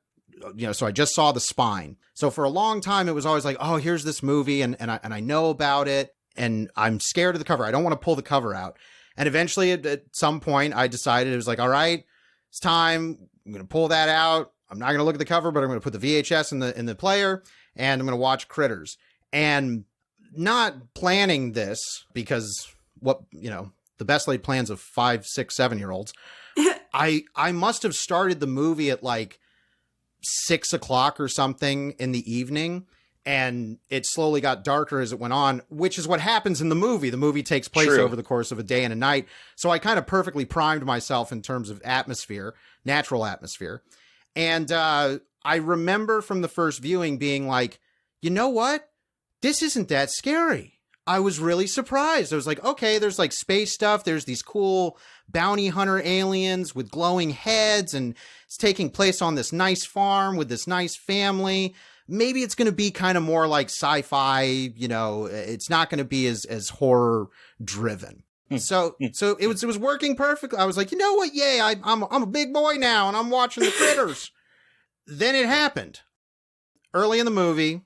[SPEAKER 3] so I just saw the spine. So for a long time, it was always like, oh, here's this movie and I know about it and I'm scared of the cover. I don't want to pull the cover out. And eventually, at some point, I decided it was like, all right, it's time. I'm going to pull that out. I'm not going to look at the cover, but I'm going to put the VHS in the player, and I'm going to watch Critters. And not planning this because the best laid plans of 5, 6, 7-year-olds. I must have started the movie at like 6 o'clock or something in the evening. And it slowly got darker as it went on, which is what happens in the movie. The movie takes place over the course of a day and a night. So I kind of perfectly primed myself in terms of atmosphere, natural atmosphere. And I remember from the first viewing being like, you know what? This isn't that scary. I was really surprised. I was like, okay, there's like space stuff. There's these cool bounty hunter aliens with glowing heads. And it's taking place on this nice farm with this nice family. maybe it's going to be kind of more like sci-fi, you know, it's not going to be as horror driven. So it was working perfectly. I was like, you know what? Yay. I'm a big boy now and I'm watching the critters. Then it happened early in the movie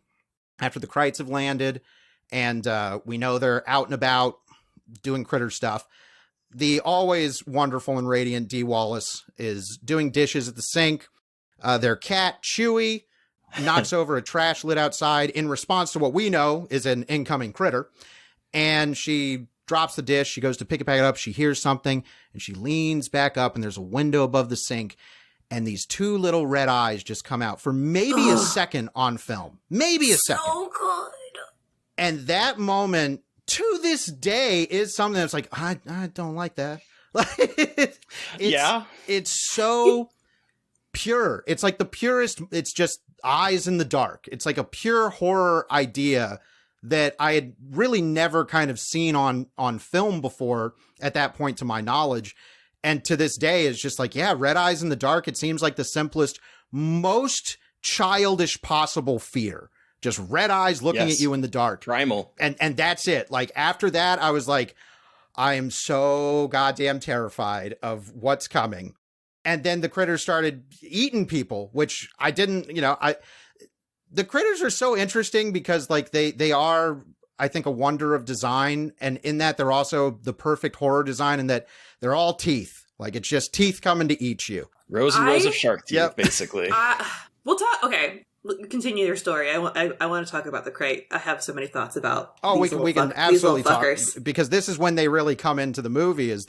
[SPEAKER 3] after the Krites have landed and we know they're out and about doing critter stuff. The always wonderful and radiant Dee Wallace is doing dishes at the sink. Their cat, Chewy, knocks over a trash lid outside in response to what we know is an incoming critter. And she drops the dish. She goes to pick it back up. She hears something and she leans back up and there's a window above the sink. And these two little red eyes just come out for maybe a second on film. Maybe a second. So good. And that moment, to this day, is something that's like, I don't like that. It's so pure. It's like the purest. It's just eyes in the dark. It's like a pure horror idea that I had really never kind of seen on film before at that point, to my knowledge. And to this day, it's just like, yeah, red eyes in the dark. It seems like the simplest, most childish possible fear. Just red eyes looking at you in the dark.
[SPEAKER 1] Primal.
[SPEAKER 3] And that's it. Like, after that, I was like, I am so goddamn terrified of what's coming. And then the critters started eating people, which I didn't, you know, the critters are so interesting because like they are, I think, a wonder of design. And in that they're also the perfect horror design in that they're all teeth. Like, it's just teeth coming to eat you.
[SPEAKER 1] Rows and rows of shark teeth, basically.
[SPEAKER 2] We'll talk. Okay. Continue your story. I want to talk about the crate. I have so many thoughts about.
[SPEAKER 3] Oh, we can absolutely talk, because this is when they really come into the movie. Is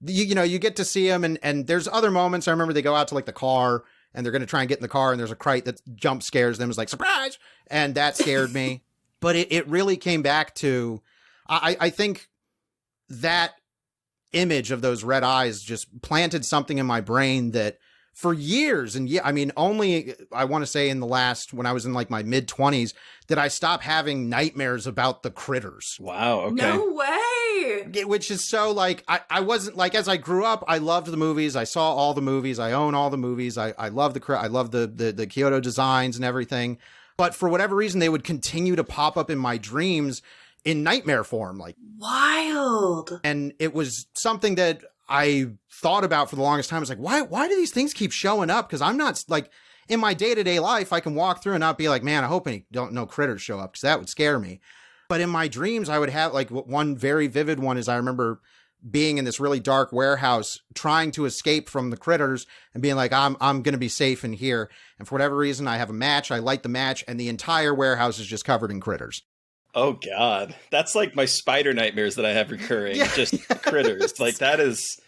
[SPEAKER 3] you know, you get to see them, and there's other moments. I remember they go out to like the car, and they're going to try and get in the car, and there's a crate that jump scares them. It's like, surprise, and that scared me. But it really came back to, I think that image of those red eyes just planted something in my brain that, for years, and I mean, only, I want to say in the last, when I was in like my mid-20s, did I stop having nightmares about the critters.
[SPEAKER 1] Wow, okay.
[SPEAKER 2] No way!
[SPEAKER 3] Which is so, like, I wasn't, like, as I grew up, I loved the movies, I saw all the movies, I own all the movies, I love the Kyoto designs and everything, but for whatever reason, they would continue to pop up in my dreams in nightmare form, like.
[SPEAKER 2] Wild!
[SPEAKER 3] And it was something that I thought about for the longest time. It's like, why do these things keep showing up? Because I'm not, like, in my day-to-day life, I can walk through and not be like, man, I hope no critters show up, because that would scare me. But in my dreams, I would have, like, one very vivid one is I remember being in this really dark warehouse, trying to escape from the critters and being like, I'm going to be safe in here. And for whatever reason, I have a match, I light the match, and the entire warehouse is just covered in critters.
[SPEAKER 1] Oh God, that's like my spider nightmares that I have recurring. Just critters. Like, that's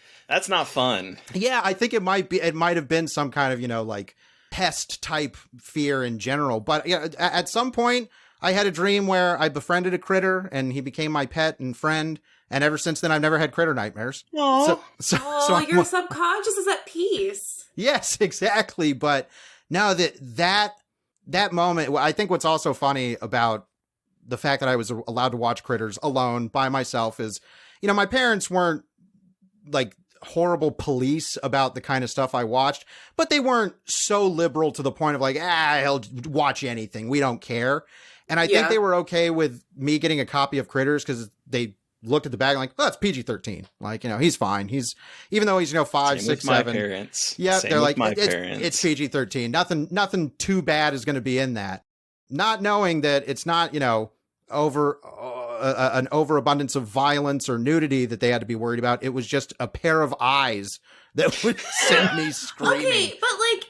[SPEAKER 1] not fun. Yeah,
[SPEAKER 3] I think it might have been some kind of, you know, like pest type fear in general. But yeah, at some point I had a dream where I befriended a critter and he became my pet and friend. And ever since then, I've never had critter nightmares.
[SPEAKER 2] So your subconscious is at peace.
[SPEAKER 3] Yes, exactly. But now that moment, I think what's also funny about the fact that I was allowed to watch critters alone by myself is, you know, my parents weren't like horrible police about the kind of stuff I watched, but they weren't so liberal to the point of like, he'll watch anything, we don't care. And I think they were okay with me getting a copy of Critters because they looked at the bag and like, oh, it's PG-13. Like, you know, he's fine. Even though he's, you know, 5, 6, 7.
[SPEAKER 1] My parents.
[SPEAKER 3] Yeah,
[SPEAKER 1] Same
[SPEAKER 3] they're like,
[SPEAKER 1] parents.
[SPEAKER 3] It's PG-13. Nothing too bad is going to be in that. Not knowing that it's not, you know, an overabundance of violence or nudity that they had to be worried about. It was just a pair of eyes that would send me screaming.
[SPEAKER 2] Okay, but like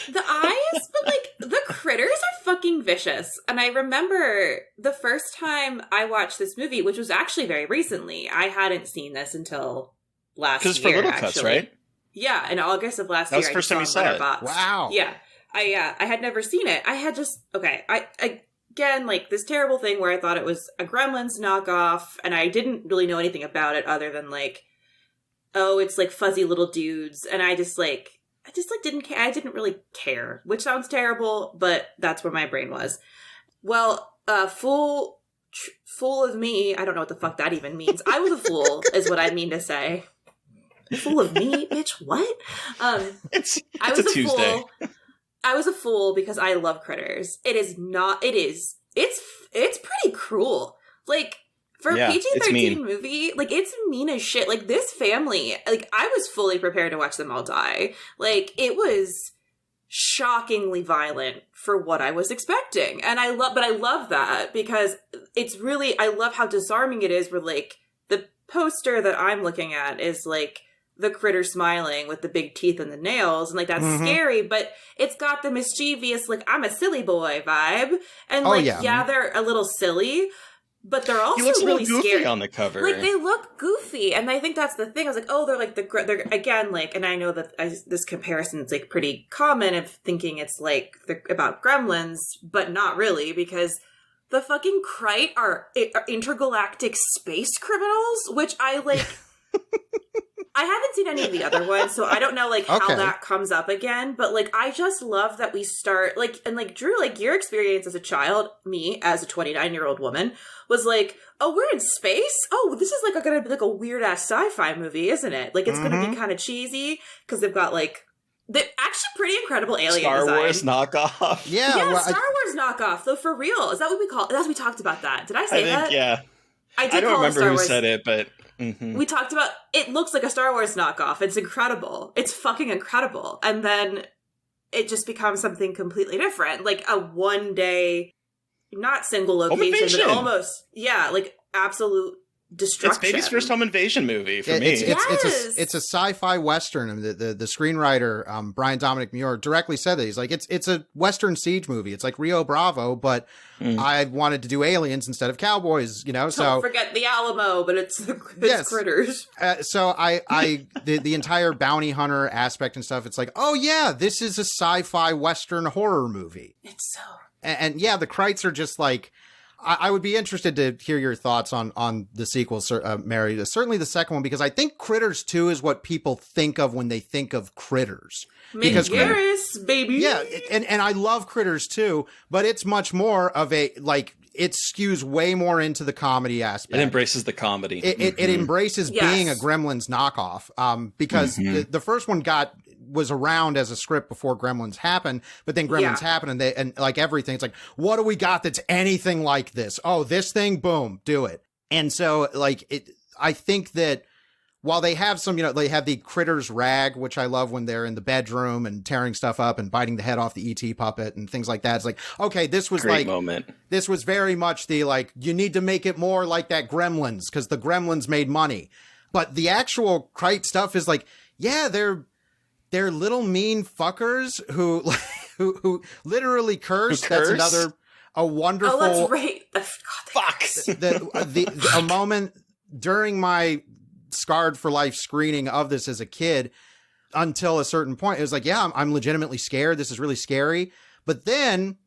[SPEAKER 2] the eyes, but like the critters are fucking vicious. And I remember the first time I watched this movie, which was actually very recently. I hadn't seen this until last year.
[SPEAKER 1] Because for Little Cuts, right?
[SPEAKER 2] Yeah, in August of last year.
[SPEAKER 1] That was the first time you saw it.
[SPEAKER 3] Wow.
[SPEAKER 2] Yeah. I had never seen it. I had just, okay, again, like this terrible thing where I thought it was a Gremlins knockoff, and I didn't really know anything about it other than like, oh, it's like fuzzy little dudes, and I just didn't care. I didn't really care, which sounds terrible, but that's where my brain was. Well, fool of me, I don't know what the fuck that even means. I was a fool, is what I mean to say. Fool of me, bitch, what?
[SPEAKER 1] It's a Tuesday.
[SPEAKER 2] Fool. I was a fool because I love Critters. It is not. It is. It's pretty cruel. Like, for a PG-13 movie, like, it's mean as shit. Like, this family, like, I was fully prepared to watch them all die. Like, it was shockingly violent for what I was expecting. And I love that because it's really, I love how disarming it is where, like, the poster that I'm looking at is, like, the critter smiling with the big teeth and the nails, and like that's scary, but it's got the mischievous, like, I'm a silly boy vibe, and they're a little silly, but they're also really scary
[SPEAKER 1] on the cover.
[SPEAKER 2] Like, they look goofy, and I think that's the thing. I was like, oh, they're like they're again, like, and I know that this comparison is like pretty common of thinking it's like about Gremlins, but not really, because the fucking Krite are intergalactic space criminals, which I like. I haven't seen any of the other ones, so I don't know, like, how that comes up again. But, like, I just love that we start, like, and, like, Drew, like, your experience as a child, me, as a 29-year-old woman, was like, oh, we're in space? Oh, this is, like, gonna be, like, a weird-ass sci-fi movie, isn't it? Like, it's gonna be kind of cheesy, because they've got, like, the actually pretty incredible alien
[SPEAKER 1] Star
[SPEAKER 2] design.
[SPEAKER 1] Wars knockoff.
[SPEAKER 2] Yeah, Star Wars knockoff, though, for real. Is that what we call it? That's what we talked about that. Did I say that?
[SPEAKER 1] Yeah.
[SPEAKER 2] I
[SPEAKER 1] don't remember who said it, but...
[SPEAKER 2] We talked about, it looks like a Star Wars knockoff. It's incredible. It's fucking incredible. And then it just becomes something completely different. Like a one day, not single location, but almost, like absolute destruction.
[SPEAKER 1] It's baby's first home invasion movie for me.
[SPEAKER 3] It's a sci-fi Western. And the screenwriter, Brian Dominic Muir, directly said that. He's like, it's a Western siege movie. It's like Rio Bravo, but I wanted to do aliens instead of cowboys, you know?
[SPEAKER 2] Don't forget the Alamo, but it's critters.
[SPEAKER 3] So the entire bounty hunter aspect and stuff, it's like, oh yeah, this is a sci-fi Western horror movie.
[SPEAKER 2] It's so...
[SPEAKER 3] And yeah, the Krites are just like, I would be interested to hear your thoughts on the sequel, Mary. Certainly the second one, because I think Critters 2 is what people think of when they think of Critters.
[SPEAKER 2] Because Garrus, baby.
[SPEAKER 3] Yeah, and I love Critters 2, but it's much more of a, like, it skews way more into the comedy aspect.
[SPEAKER 1] It embraces the comedy.
[SPEAKER 3] It embraces being a Gremlins knockoff, because the first one was around as a script before Gremlins happened, but then Gremlins happened and like everything, it's like, what do we got that's anything like this? Oh, this thing, boom, do it. And so like I think that while they have some, they have the Critters rag, which I love when they're in the bedroom and tearing stuff up and biting the head off the ET puppet and things like that. It's like, okay, this was
[SPEAKER 1] great moment.
[SPEAKER 3] This was very much the, like, you need to make it more like that Gremlins because the Gremlins made money. But the actual Krite stuff is like, yeah, they're little mean fuckers who literally curse. That's a wonderful.
[SPEAKER 2] Oh, that's right.
[SPEAKER 1] Fuck.
[SPEAKER 3] A moment during my scarred for life screening of this as a kid, until a certain point, it was like, yeah, I'm legitimately scared. This is really scary. But then,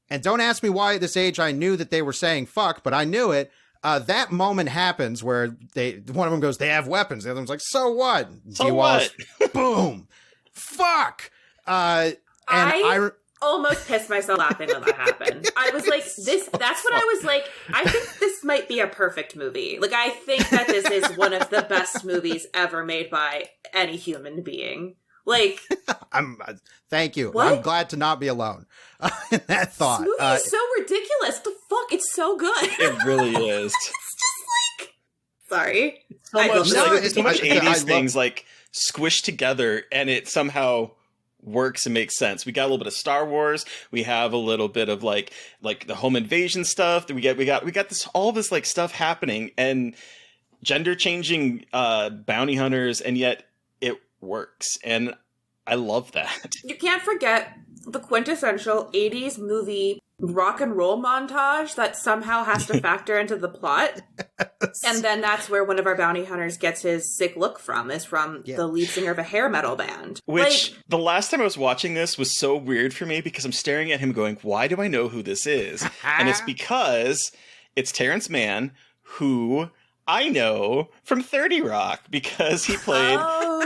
[SPEAKER 3] and don't ask me why at this age I knew that they were saying fuck, but I knew it. That moment happens where one of them goes, they have weapons. The other one's like, so what?
[SPEAKER 1] So what?
[SPEAKER 3] Boom. Fuck. And
[SPEAKER 2] I almost pissed myself laughing when that happened. I was like, that's what I was like, I think this might be a perfect movie. Like, I think that this is one of the best movies ever made by any human being. Like,
[SPEAKER 3] thank you.
[SPEAKER 2] What?
[SPEAKER 3] I'm glad to not be alone in that thought.
[SPEAKER 2] This movie is so ridiculous. The fuck? It's so good.
[SPEAKER 1] It really is.
[SPEAKER 2] It's just like, sorry.
[SPEAKER 1] So much 80s things like squished together, and it somehow works and makes sense. We got a little bit of Star Wars. We have a little bit of like the home invasion stuff. We got all this like stuff happening and gender changing bounty hunters, and yet it works, and I love that.
[SPEAKER 2] You can't forget the quintessential 80s movie rock and roll montage that somehow has to factor into the plot. Yes. And then that's where one of our bounty hunters gets his sick look from, the lead singer of a hair metal band.
[SPEAKER 1] Which, the last time I was watching this was so weird for me because I'm staring at him going, why do I know who this is? And it's because it's Terrence Mann, who I know from 30 Rock, because he played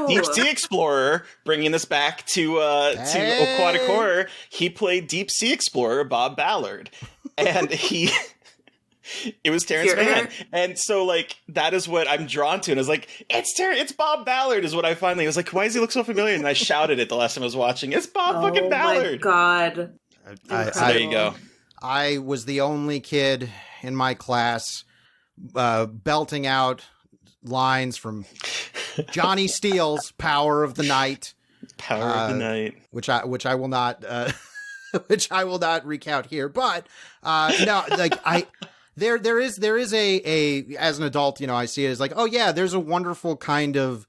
[SPEAKER 1] Deep Sea Explorer, bringing this back to aquatic horror. He played Deep Sea Explorer Bob Ballard, and he It was Terrence Mann. And so, like, that is what I'm drawn to. And I was like, it's Bob Ballard is what I finally, I was like, why does he look so familiar? And I shouted it the last time I was watching. It's Bob fucking Ballard.
[SPEAKER 2] Oh my God.
[SPEAKER 1] So there you go.
[SPEAKER 3] I was the only kid in my class belting out lines from Johnny Steele's Power of the Night.
[SPEAKER 1] Power of the Night.
[SPEAKER 3] Which I will not which I will not recount here. But no, like there is a as an adult, you know, I see it as like, oh yeah, there's a wonderful kind of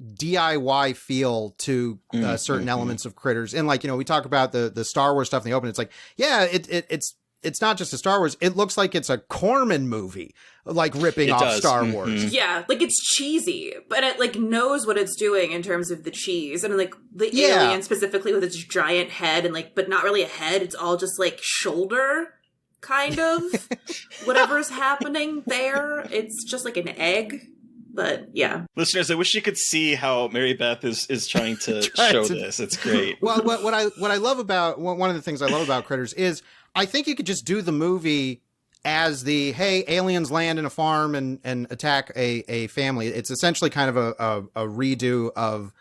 [SPEAKER 3] DIY feel to certain elements of Critters. And like, you know, we talk about the Star Wars stuff in the open. It's like, yeah, it's not just a Star Wars. It looks like it's a Corman movie, like ripping off Star Wars.
[SPEAKER 2] Yeah, like it's cheesy, but it like knows what it's doing in terms of the cheese. And like the alien specifically with its giant head and like, but not really a head. It's all just like shoulder, kind of. Whatever's happening there. It's just like an egg. But yeah,
[SPEAKER 1] listeners, I wish you could see how Mary Beth is trying to show this. It's great.
[SPEAKER 3] Well, what I love about one of the things I love about Critters is I think you could just do the movie as the, hey, aliens land in a farm and attack a family. It's essentially kind of a redo of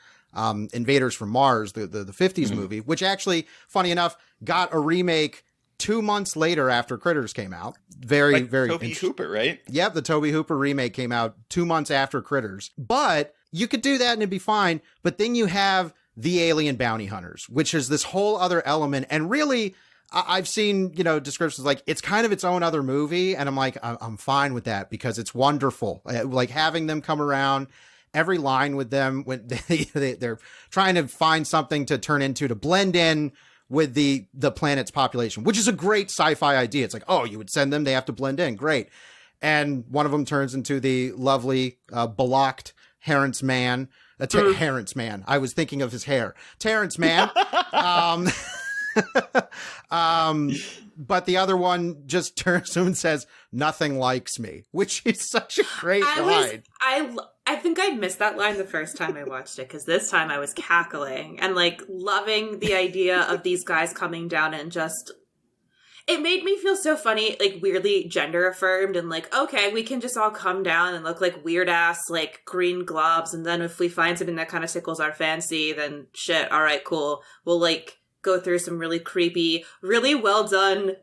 [SPEAKER 3] Invaders from Mars, the 50s movie, which actually, funny enough, got a remake 2 months later after Critters came out. Very
[SPEAKER 1] Tobe Hooper, right?
[SPEAKER 3] Yep, the Tobe Hooper remake came out 2 months after Critters. But you could do that and it'd be fine. But then you have the alien bounty hunters, which is this whole other element. And really, I've seen, you know, descriptions like it's kind of its own other movie. And I'm like, I'm fine with that because it's wonderful. Like having them come around, every line with them when they're trying to find something to turn into to blend in with the planet's population, which is a great sci-fi idea. It's like, oh, you would send them, they have to blend in. Great. And one of them turns into the lovely, blocked Terrence Mann. Terrence Mann. I was thinking of his hair. Terrence Mann. But the other one just turns to him and says, nothing likes me, which is such a great line.
[SPEAKER 2] I think I missed that line the first time I watched it, because this time I was cackling and like loving the idea of these guys coming down and just, it made me feel so funny, like weirdly gender affirmed and like, okay, we can just all come down and look like weird ass, like green globs. And then if we find something that kind of tickles our fancy, then shit, all right, cool. We'll like go through some really creepy, really well done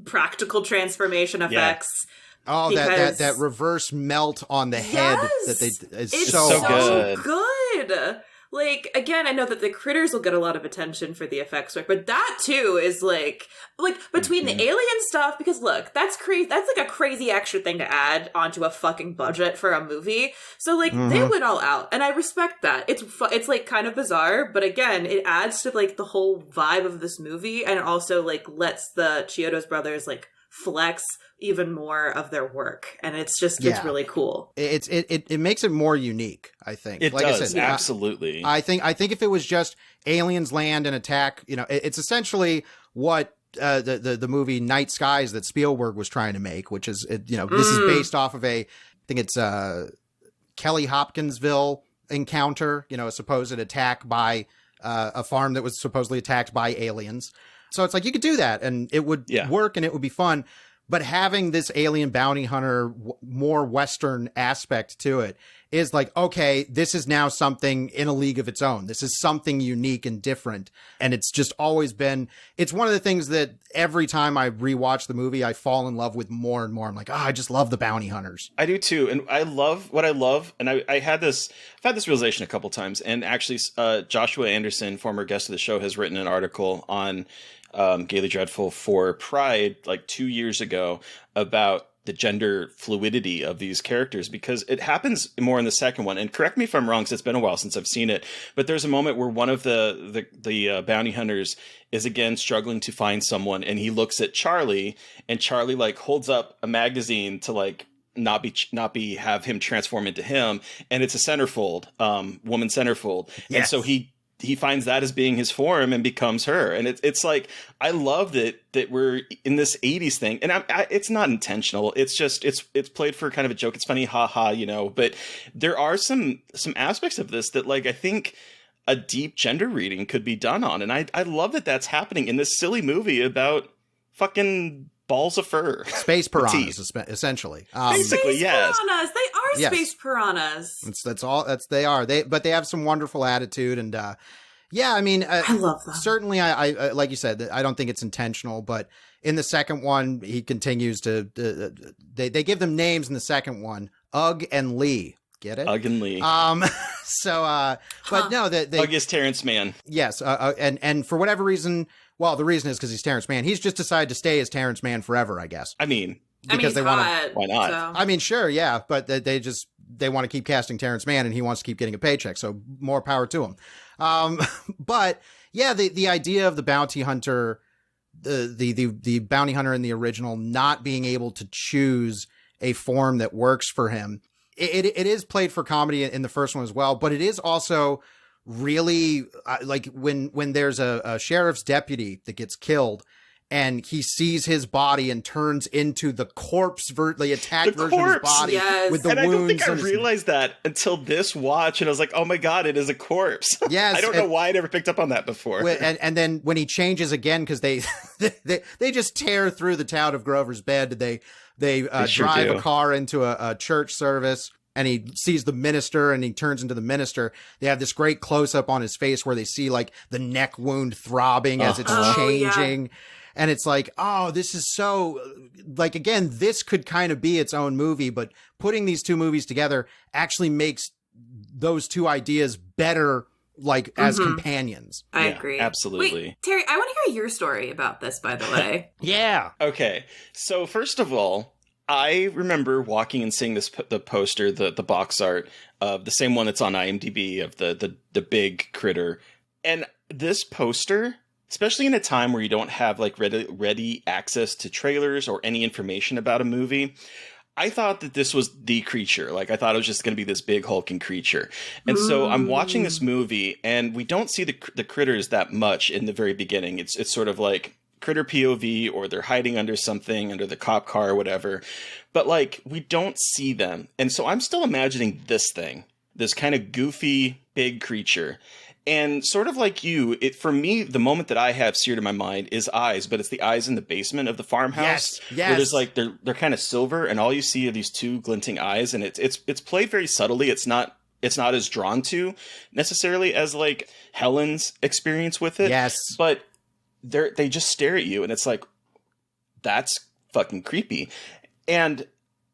[SPEAKER 2] practical transformation effects.
[SPEAKER 3] Yeah. Oh, that reverse melt on the head that
[SPEAKER 2] it's
[SPEAKER 3] so
[SPEAKER 2] good. Like, again, I know that the Critters will get a lot of attention for the effects work, but that too is like between the alien stuff, because look, that's crazy. That's like a crazy extra thing to add onto a fucking budget for a movie. So like they went all out, and I respect that. It's like kind of bizarre, but again, it adds to like the whole vibe of this movie, and it also like lets the Chiodos brothers like flex even more of their work, and it's really cool.
[SPEAKER 3] It makes it more unique, I think.
[SPEAKER 1] It
[SPEAKER 3] like
[SPEAKER 1] does,
[SPEAKER 3] I said,
[SPEAKER 1] absolutely.
[SPEAKER 3] I think if it was just aliens land and attack, you know, it's essentially what the movie Night Skies that Spielberg was trying to make, which is this is based off of I think it's Kelly Hopkinsville encounter, you know, a supposed attack by a farm that was supposedly attacked by aliens. So it's like you could do that and it would work and it would be fun. But having this alien bounty hunter, more Western aspect to it is like, okay, this is now something in a league of its own. This is something unique and different. And it's just always been, it's one of the things that every time I rewatch the movie, I fall in love with more and more. I'm like, I just love the bounty hunters.
[SPEAKER 1] I do too. And I love what I love. And I've had this realization a couple times. And actually, Joshua Anderson, former guest of the show, has written an article on Gaily Dreadful for Pride like 2 years ago about the gender fluidity of these characters, because it happens more in the second one. And correct me if I'm wrong, because it's been a while since I've seen it, but there's a moment where one of the bounty hunters is again struggling to find someone, and he looks at Charlie, and Charlie like holds up a magazine to like not be have him transform into him, and it's a centerfold, woman centerfold. Yes. And so he finds that as being his form and becomes her. And it's like, I love that we're in this 80s thing, and it's not intentional. It's just, it's played for kind of a joke. It's funny, haha, you know, but there are some aspects of this that like, I think a deep gender reading could be done on. And I love that that's happening in this silly movie about fucking balls of fur.
[SPEAKER 3] Space piranhas, essentially.
[SPEAKER 1] Basically,
[SPEAKER 2] space
[SPEAKER 1] yes.
[SPEAKER 2] piranhas. They are
[SPEAKER 3] Yes.
[SPEAKER 2] space piranhas.
[SPEAKER 3] That's all. They are. But they have some wonderful attitude, and yeah, I mean,
[SPEAKER 2] I love them.
[SPEAKER 3] certainly, I like you said, I don't think it's intentional, but in the second one, he continues to. They give them names in the second one, Ugg and Lee. Get it?
[SPEAKER 1] Ugg and Lee.
[SPEAKER 3] But no,
[SPEAKER 1] Ugg is Terrence Mann.
[SPEAKER 3] Yes, and for whatever reason, well, the reason is because he's Terrence Mann. He's just decided to stay as Terrence Mann forever, I guess.
[SPEAKER 1] I mean,
[SPEAKER 3] because they want to.
[SPEAKER 1] Why not?
[SPEAKER 2] So.
[SPEAKER 3] I mean, sure, yeah, but they want to keep casting Terrence Mann, and he wants to keep getting a paycheck. So more power to him. But yeah, the idea of the bounty hunter, the bounty hunter in the original not being able to choose a form that works for him. It is played for comedy in the first one as well, but it is also really like when there's a sheriff's deputy that gets killed and he sees his body and turns into the corpse, the attacked version of his body with the wounds.
[SPEAKER 1] And I don't think I realized that until this watch, and I was like, oh my God, it is a corpse.
[SPEAKER 3] Yes.
[SPEAKER 1] I don't know why I never picked up on that before.
[SPEAKER 3] And then when he changes again, because they just tear through the town of Grover's Bend, they drive a car into a church service, and he sees the minister and he turns into the minister. They have this great close up on his face where they see like the neck wound throbbing as it's changing. Yeah. And it's like, oh, this is so, like, again, this could kind of be its own movie, but putting these two movies together actually makes those two ideas better, like, as companions.
[SPEAKER 2] I agree.
[SPEAKER 1] Absolutely.
[SPEAKER 2] Wait, Terry, I want to hear your story about this, by the way.
[SPEAKER 3] Yeah.
[SPEAKER 1] Okay. So first of all, I remember walking and seeing the poster, the box art of the same one that's on IMDb of the big critter. And this poster, especially in a time where you don't have like ready access to trailers or any information about a movie, I thought that this was the creature. Like, I thought it was just going to be this big hulking creature. And so I'm watching this movie, and we don't see the critters that much in the very beginning. It's sort of like critter POV, or they're hiding under something, under the cop car or whatever. But like, we don't see them. And so I'm still imagining this thing, this kind of goofy big creature. And sort of like you, for me, the moment that I have seared in my mind is eyes, but it's the eyes in the basement of the farmhouse.
[SPEAKER 3] Yes.
[SPEAKER 1] Where there's like, they're kind of silver, and all you see are these two glinting eyes, and it's played very subtly. It's not as drawn to necessarily as like Helen's experience with it.
[SPEAKER 3] Yes.
[SPEAKER 1] But they just stare at you, and it's like, that's fucking creepy. And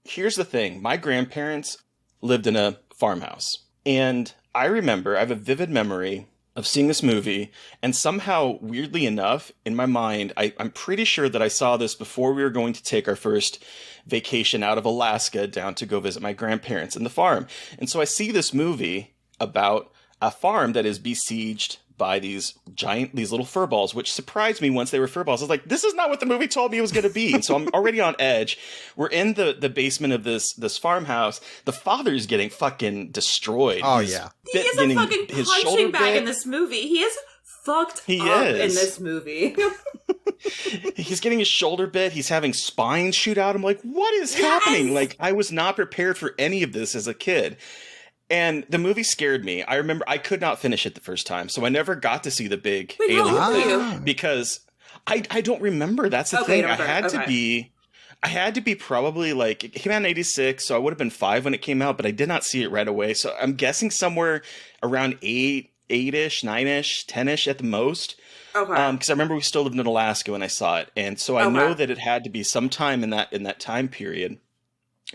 [SPEAKER 1] here's the thing. My grandparents lived in a farmhouse, and I remember, I have a vivid memory of seeing this movie, and somehow, weirdly enough, in my mind, I'm pretty sure that I saw this before we were going to take our first vacation out of Alaska down to go visit my grandparents in the farm. And so I see this movie about a farm that is besieged by these little fur balls, which surprised me once they were fur balls. I was like, this is not what the movie told me it was going to be. And so I'm already on edge. We're in the basement of this farmhouse. The father's getting fucking destroyed.
[SPEAKER 3] Oh,
[SPEAKER 2] He is a fucking punching bag in this movie. He is fucked up in this movie.
[SPEAKER 1] He's getting his shoulder bit. He's having spines shoot out. I'm like, what is happening? Like, I was not prepared for any of this as a kid. And the movie scared me. I remember I could not finish it the first time, so I never got to see the big alien thing because I don't remember. That's the thing. I had to be probably like, it came out in 86, so I would have been 5 when it came out, but I did not see it right away. So I'm guessing somewhere around 8-ish, 9-ish, 10-ish at the most. Okay. Because I remember we still lived in Alaska when I saw it, and so I know that it had to be sometime in that time period.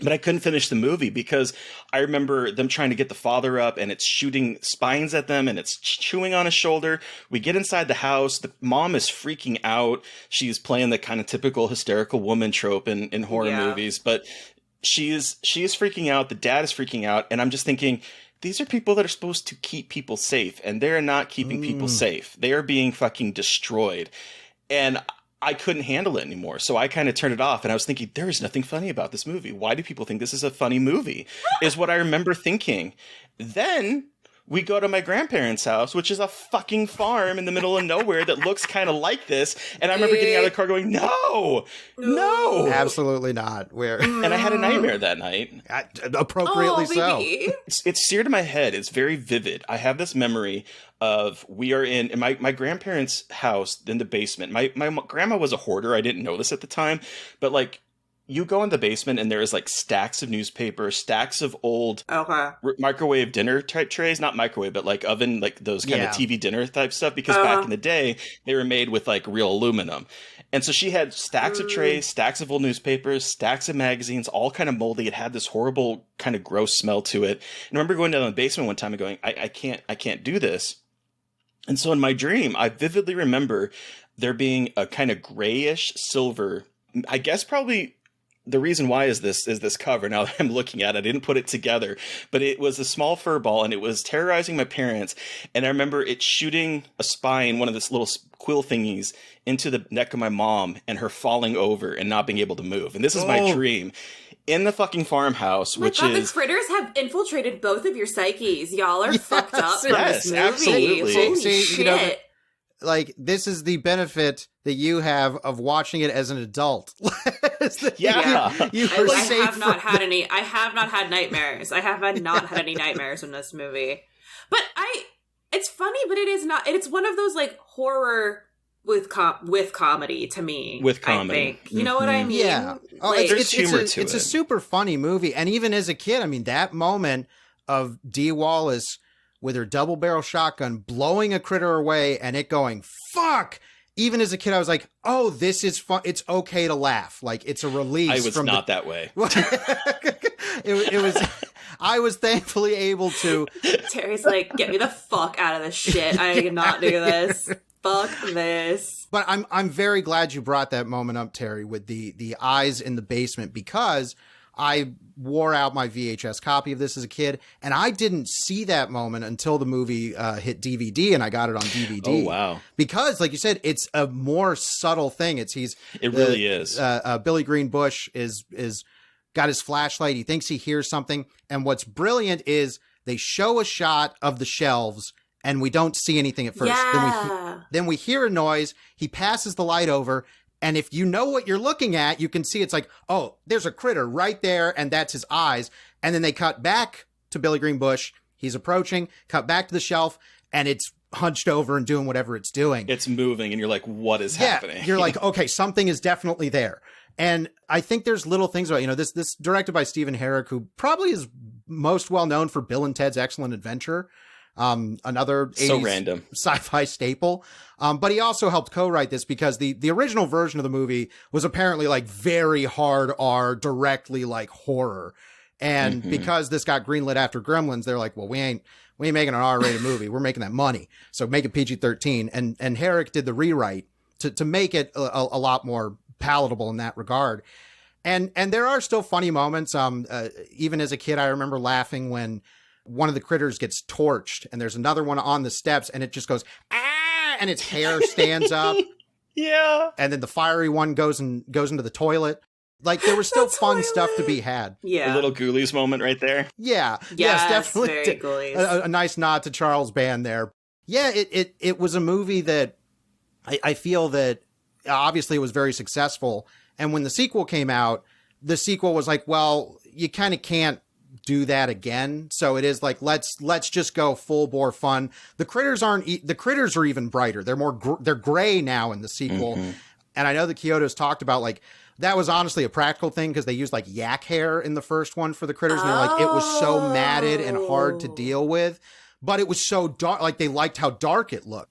[SPEAKER 1] But I couldn't finish the movie because I remember them trying to get the father up, and it's shooting spines at them, and it's chewing on his shoulder. We get inside the house. The mom is freaking out. She's playing the kind of typical hysterical woman trope in horror movies, but she is freaking out. The dad is freaking out, and I'm just thinking, these are people that are supposed to keep people safe, and they're not keeping people safe. They are being fucking destroyed. And I couldn't handle it anymore. So I kind of turned it off, and I was thinking, there is nothing funny about this movie. Why do people think this is a funny movie? Is what I remember thinking. Then we go to my grandparents' house, which is a fucking farm in the middle of nowhere that looks kind of like this. And I remember getting out of the car going, no.
[SPEAKER 3] Absolutely not.
[SPEAKER 1] And I had a nightmare that night.
[SPEAKER 3] Appropriately so.
[SPEAKER 1] It's seared in my head. It's very vivid. I have this memory of we are in my grandparents' house in the basement. My grandma was a hoarder. I didn't know this at the time, but like, you go in the basement and there is like stacks of newspaper, stacks of old microwave dinner type trays, not microwave, but like oven, like those kind of TV dinner type stuff. Because back in the day, they were made with like real aluminum. And so she had stacks of trays, stacks of old newspapers, stacks of magazines, all kind of moldy. It had this horrible kind of gross smell to it. And I remember going down the basement one time and going, I can't do this. And so in my dream, I vividly remember there being a kind of grayish silver, I guess probably the reason why is this cover. Now that I'm looking at it, I didn't put it together, but it was a small fur ball and it was terrorizing my parents. And I remember it shooting a spine, one of this little quill thingies, into the neck of my mom and her falling over and not being able to move. And this is my dream. In the fucking farmhouse, which is...
[SPEAKER 2] The critters have infiltrated both of your psyches. Y'all are fucked up from this movie.
[SPEAKER 1] Absolutely.
[SPEAKER 2] Holy shit.
[SPEAKER 3] Like, this is the benefit that you have of watching it as an adult.
[SPEAKER 2] I have not had nightmares. I have not had any nightmares from this movie. But it's funny, but it is not. It's one of those like horror with comedy to me.
[SPEAKER 1] With comedy,
[SPEAKER 2] I think. You know what I mean?
[SPEAKER 3] Yeah. Oh,
[SPEAKER 2] like,
[SPEAKER 1] there's humor to it.
[SPEAKER 3] It's a super funny movie, and even as a kid, I mean, that moment of Dee Wallace with her double barrel shotgun blowing a critter away and it going, fuck! Even as a kid, I was like, oh, this is fun. It's okay to laugh. Like, it's a release.
[SPEAKER 1] I was not that way.
[SPEAKER 3] It was, I was thankfully able to.
[SPEAKER 2] Terry's like, get me the fuck out of this shit. I cannot do this. Fuck this.
[SPEAKER 3] But I'm very glad you brought that moment up, Terry, with the eyes in the basement, because I wore out my VHS copy of this as a kid, and I didn't see that moment until the movie hit DVD, and I got it on DVD.
[SPEAKER 1] Oh, wow.
[SPEAKER 3] Because, like you said, it's a more subtle thing. It
[SPEAKER 1] really is.
[SPEAKER 3] Billy Green Bush is got his flashlight. He thinks he hears something, and what's brilliant is they show a shot of the shelves, and we don't see anything at first.
[SPEAKER 2] Yeah.
[SPEAKER 3] Then we hear a noise. He passes the light over. And if you know what you're looking at, you can see it's like, oh, there's a critter right there, and that's his eyes. And then they cut back to Billy Green Bush. He's approaching, cut back to the shelf, and it's hunched over and doing whatever it's doing.
[SPEAKER 1] It's moving, and you're like, what is happening?
[SPEAKER 3] You're like, okay, something is definitely there. And I think there's little things about, this directed by Stephen Herrick, who probably is most well known for Bill and Ted's Excellent Adventure. Another 80s
[SPEAKER 1] random
[SPEAKER 3] sci-fi staple. But he also helped co-write this because the original version of the movie was apparently like very hard R, directly like horror. And because this got greenlit after Gremlins, they're like, well, we ain't making an R-rated movie. We're making that money. So make it PG-13. And Herrick did the rewrite to make it a lot more palatable in that regard. And there are still funny moments. Even as a kid, I remember laughing when one of the critters gets torched and there's another one on the steps and it just goes, ah, and its hair stands up.
[SPEAKER 1] Yeah.
[SPEAKER 3] And then the fiery one goes into the toilet. Like, there was still fun stuff to be had.
[SPEAKER 2] Yeah.
[SPEAKER 1] A little Ghoulies moment right there.
[SPEAKER 3] Yeah. Yes, definitely.
[SPEAKER 2] Very
[SPEAKER 3] a nice nod to Charles Band there. Yeah, it was a movie that I feel that obviously it was very successful. And when the sequel came out, the sequel was like, well, you kind of can't do that again. So it is like, let's just go full bore fun. The critters are even brighter. They're they're gray now in the sequel. And I know the Kyoto's talked about like, that was honestly a practical thing because they used like yak hair in the first one for the critters. And they're like, it was so matted and hard to deal with, but it was so dark. Like, they liked how dark it looked.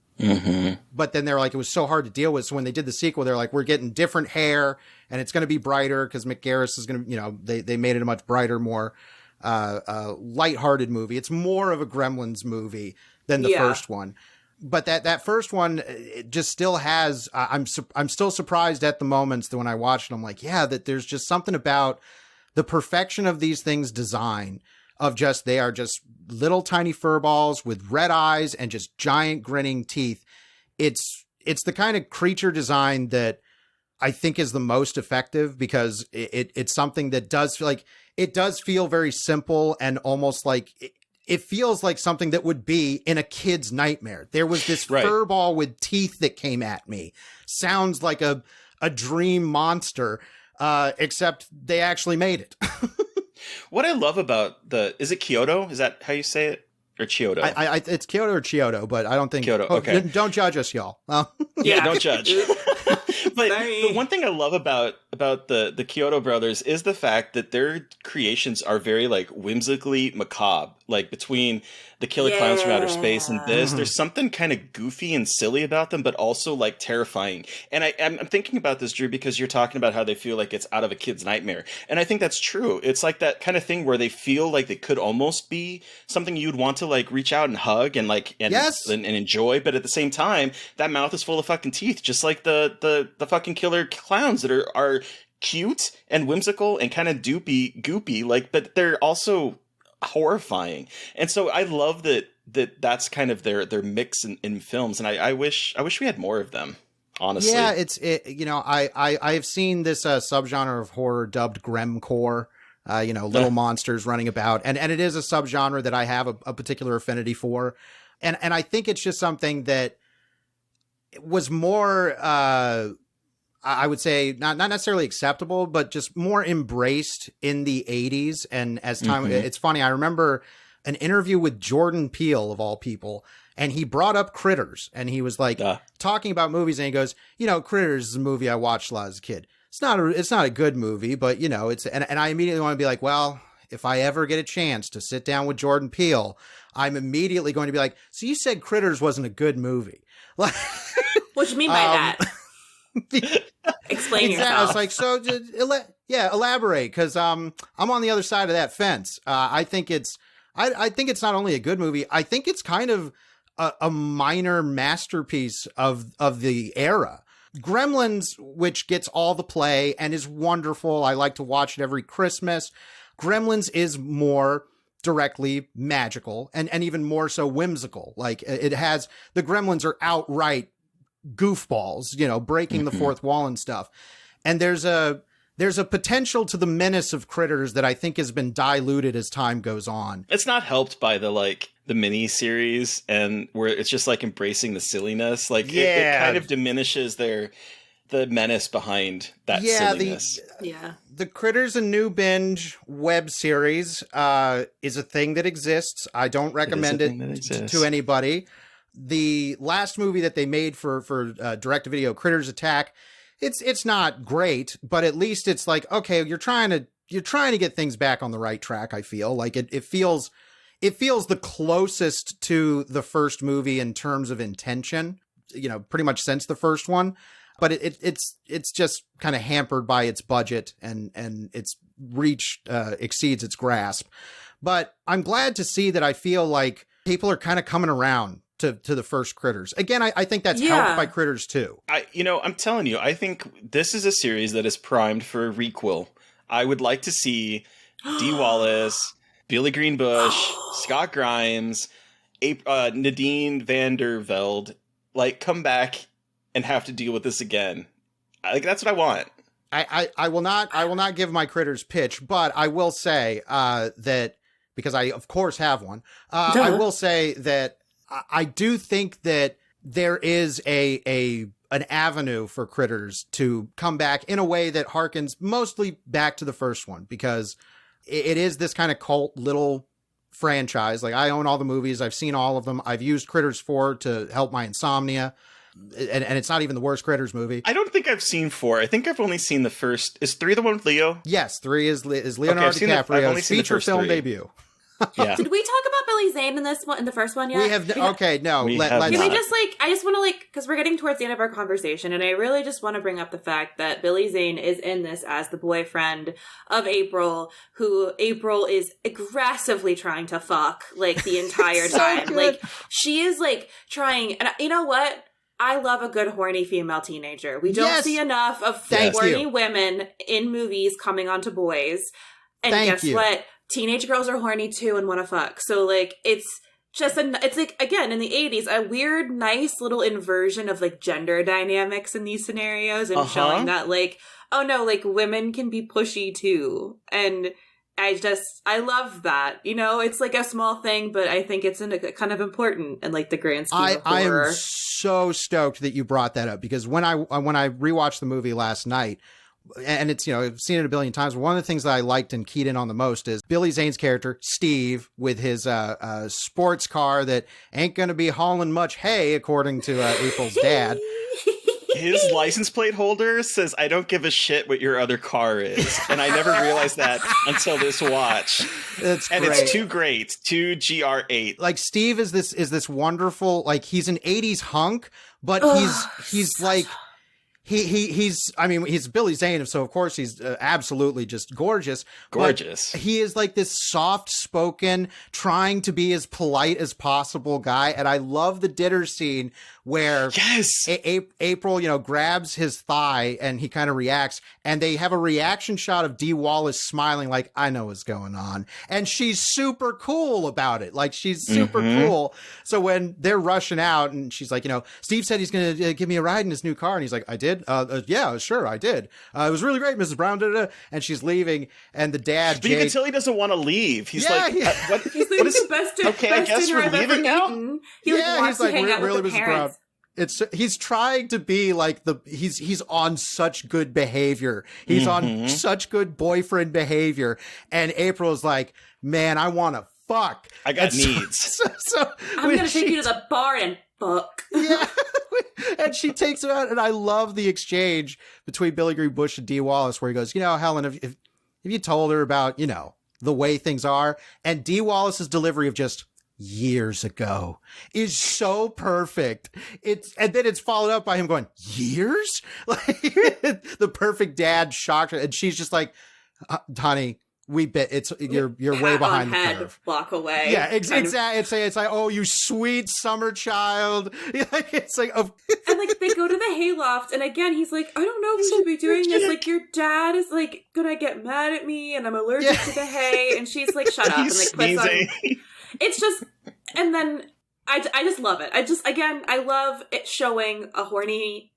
[SPEAKER 3] But then they're like, it was so hard to deal with. So when they did the sequel, they're like, we're getting different hair and it's going to be brighter because Mick Garris is going to, they made it a much brighter, more lighthearted movie. It's more of a Gremlins movie than the first one. But that first one, it just still has, I'm still surprised at the moments that when I watched it, I'm like, yeah, that there's just something about the perfection of these things design of just, they are just little tiny fur balls with red eyes and just giant grinning teeth. It's the kind of creature design that I think is the most effective because it's something that does feel like, it does feel very simple and almost like it feels like something that would be in a kid's nightmare. There was this fur ball with teeth that came at me. Sounds like a dream monster, except they actually made it.
[SPEAKER 1] What I love about is it Kyoto? Is that how you say it? Or Chiodo?
[SPEAKER 3] It's Kyoto or Chiodo, but I don't think...
[SPEAKER 1] Kyoto, okay.
[SPEAKER 3] Don't judge us, y'all.
[SPEAKER 1] Yeah, don't judge. But the one thing I love about the Kyoto brothers is the fact that their creations are very like whimsically macabre. Like between the Killer Clowns from Outer Space and this, there's something kind of goofy and silly about them, but also like terrifying. And I'm thinking about this, Drew, because you're talking about how they feel like it's out of a kid's nightmare. And I think that's true. It's like that kind of thing where they feel like they could almost be something you'd want to like reach out and hug and like and enjoy. But at the same time, that mouth is full of fucking teeth, just like the fucking killer clowns that are cute and whimsical and kind of goopy, like, but they're also horrifying. And so I love that's kind of their mix in films, and I wish we had more of them, honestly.
[SPEAKER 3] Yeah, I've seen this subgenre of horror dubbed Gremcore, little monsters running about, and it is a subgenre that I have a particular affinity for, and I think it's just something that was more I would say not necessarily acceptable, but just more embraced in the 80s. And as time, it's funny, I remember an interview with Jordan Peele, of all people, and he brought up Critters, and he was like talking about movies, and he goes, Critters is a movie I watched a lot as a kid. It's not a good movie, but it's, and I immediately want to be like, well, if I ever get a chance to sit down with Jordan Peele, I'm immediately going to be like, so you said Critters wasn't a good movie.
[SPEAKER 2] What do you mean by that? Explain yourself.
[SPEAKER 3] I was like, so elaborate, because I'm on the other side of that fence. I think it's not only a good movie, I think it's kind of a minor masterpiece of the era. Gremlins, which gets all the play and is wonderful, I like to watch it every Christmas. Gremlins is more directly magical and even more so whimsical. Like, it has, the Gremlins are outright goofballs, breaking the fourth wall and stuff. And there's a potential to the menace of Critters that I think has been diluted as time goes on.
[SPEAKER 1] It's not helped by the mini series, and where it's just like embracing the silliness. Like it kind of diminishes the menace behind that silliness. The Critters a New Binge web series is a thing that exists. I don't recommend it to anybody. The last movie that they made for direct-to-video, Critters Attack, it's not great, but at least it's like, okay, you're trying to get things back on the right track. I feel like it feels the closest to the first movie in terms of intention, pretty much since the first one. But it's just kind of hampered by its budget, and its reach exceeds its grasp. But I'm glad to see that I feel like people are kind of coming around to the first Critters. Again, I think that's helped by Critters 2. I'm telling you, I think this is a series that is primed for a requel. I would like to see Dee Wallace, Billy Greenbush, Scott Grimes, Nadine van der Velde, come back and have to deal with this again. That's what I want.
[SPEAKER 3] I will not give my Critters pitch, but I will say that, because I of course have one, I will say that I do think that there is an avenue for Critters to come back in a way that harkens mostly back to the first one, because it is this kind of cult little franchise. Like, I own all the movies. I've seen all of them. I've used Critters 4 to help my insomnia. And it's not even the worst Critters movie.
[SPEAKER 1] I don't think I've seen 4. I think I've only seen the first. Is 3 the one with Leo?
[SPEAKER 3] Yes, 3 is Leonardo DiCaprio's feature film debut.
[SPEAKER 1] Yeah.
[SPEAKER 2] Did we talk about Billy Zane in this one, in the first one yet?
[SPEAKER 3] We have. Okay, no. Let's.
[SPEAKER 2] Can we just I just want to because we're getting towards the end of our conversation, and I really just want to bring up the fact that Billy Zane is in this as the boyfriend of April, who April is aggressively trying to fuck the entire time.
[SPEAKER 3] Good.
[SPEAKER 2] She is trying, and you know what? I love a good horny female teenager. We don't see enough of horny women in movies coming onto boys. And guess what? Teenage girls are horny too and want to fuck. So it's just again in the 80s, a weird, nice little inversion of gender dynamics in these scenarios, and showing that oh no, women can be pushy too. And I love that. You know, it's like a small thing, but I think it's kind of important in like the grand scheme of
[SPEAKER 3] I
[SPEAKER 2] horror.
[SPEAKER 3] am so stoked that you brought that up, because when I rewatched the movie last night, and it's, you know, I've seen it a billion times, but one of the things that I liked and keyed in on the most is Billy Zane's character, Steve, with his sports car that ain't gonna be hauling much hay, according to April's dad.
[SPEAKER 1] His license plate holder says, "I don't give a shit what your other car is," and I never realized that until this watch.
[SPEAKER 3] It's
[SPEAKER 1] It's too great. 2GR8.
[SPEAKER 3] Like, Steve is this wonderful, like, he's an 80s hunk, but he's like. He's Billy Zane, so of course he's absolutely just gorgeous.
[SPEAKER 1] Gorgeous.
[SPEAKER 3] He is like this soft-spoken, trying to be as polite as possible guy, and I love the dinner scene where April, you know, grabs his thigh and he kind of reacts, and they have a reaction shot of Dee Wallace smiling like, I know what's going on, and she's super cool about it. Like, she's super cool. So when they're rushing out and she's like, you know, Steve said he's going to give me a ride in his new car, and he's like, I did? Yeah, sure, I did. It was really great, Mrs. Brown. And she's leaving, and the dad,
[SPEAKER 1] but you can tell he doesn't want to leave. He's like, what?
[SPEAKER 2] He's like, the best,
[SPEAKER 1] okay, I guess we're leaving now.
[SPEAKER 2] He wants to hang out with the parents.
[SPEAKER 3] He's trying to be like he's on such good behavior. He's on such good boyfriend behavior. And April's like, man, I want to fuck.
[SPEAKER 1] I got needs.
[SPEAKER 2] So I'm going to take you to the bar and fuck.
[SPEAKER 3] Yeah. And she takes him out, and I love the exchange between Billy Green Bush and Dee Wallace, where he goes, you know, Helen, if you told her about, you know, the way things are, and Dee Wallace's delivery of just years ago is so perfect. And then it's followed up by him going, years? Like, the perfect dad shocked her, and she's just like, honey, you're way behind the curve.
[SPEAKER 2] Walk away.
[SPEAKER 3] Yeah, exactly. It's like, oh, you sweet summer child. It's like, oh.
[SPEAKER 2] And like, they go to the hayloft, and again, he's like, I don't know if we should be doing this. Like, your dad is like gonna get mad at me, and I'm allergic to the hay. And she's like, shut up, and like puts on. It's just, and then I just love it. I love it showing a horny.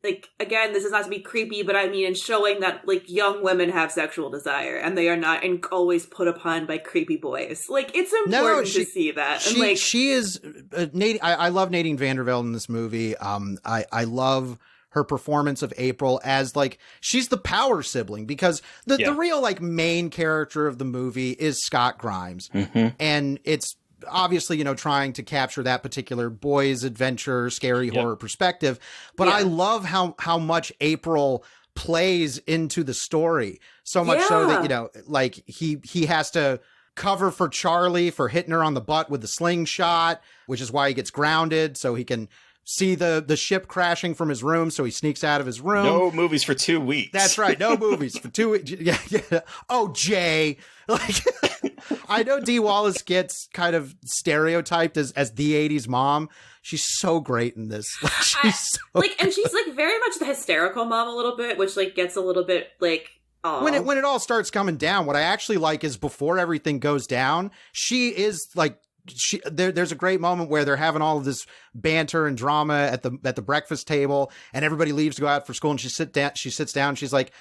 [SPEAKER 2] Like, again, this is not to be creepy, but I mean, in showing that, like, young women have sexual desire, and they are not always put upon by creepy boys. Like, it's important to see that.
[SPEAKER 3] She is, I love Nadine Vandervelde in this movie. I love her performance of April as, like, she's the power sibling, because the real, like, main character of the movie is Scott Grimes. And it's obviously, you know, trying to capture that particular boy's adventure, scary horror perspective. But I love how much April plays into the story. So much so that, you know, like, he has to cover for Charlie for hitting her on the butt with the slingshot, which is why he gets grounded, so he can see the ship crashing from his room, so he sneaks out of his room.
[SPEAKER 1] No movies for 2 weeks.
[SPEAKER 3] That's right, no movies for 2 weeks. Yeah. Oh, Jay. Like, I know Dee Wallace gets kind of stereotyped as the 80s mom. She's so great in this. Like,
[SPEAKER 2] and she's like very much the hysterical mom a little bit, which like gets a little bit like,
[SPEAKER 3] when it all starts coming down, what I actually like is before everything goes down, she is like, there's a great moment where they're having all of this banter and drama at the breakfast table, and everybody leaves to go out for school, and she sits down. She's like,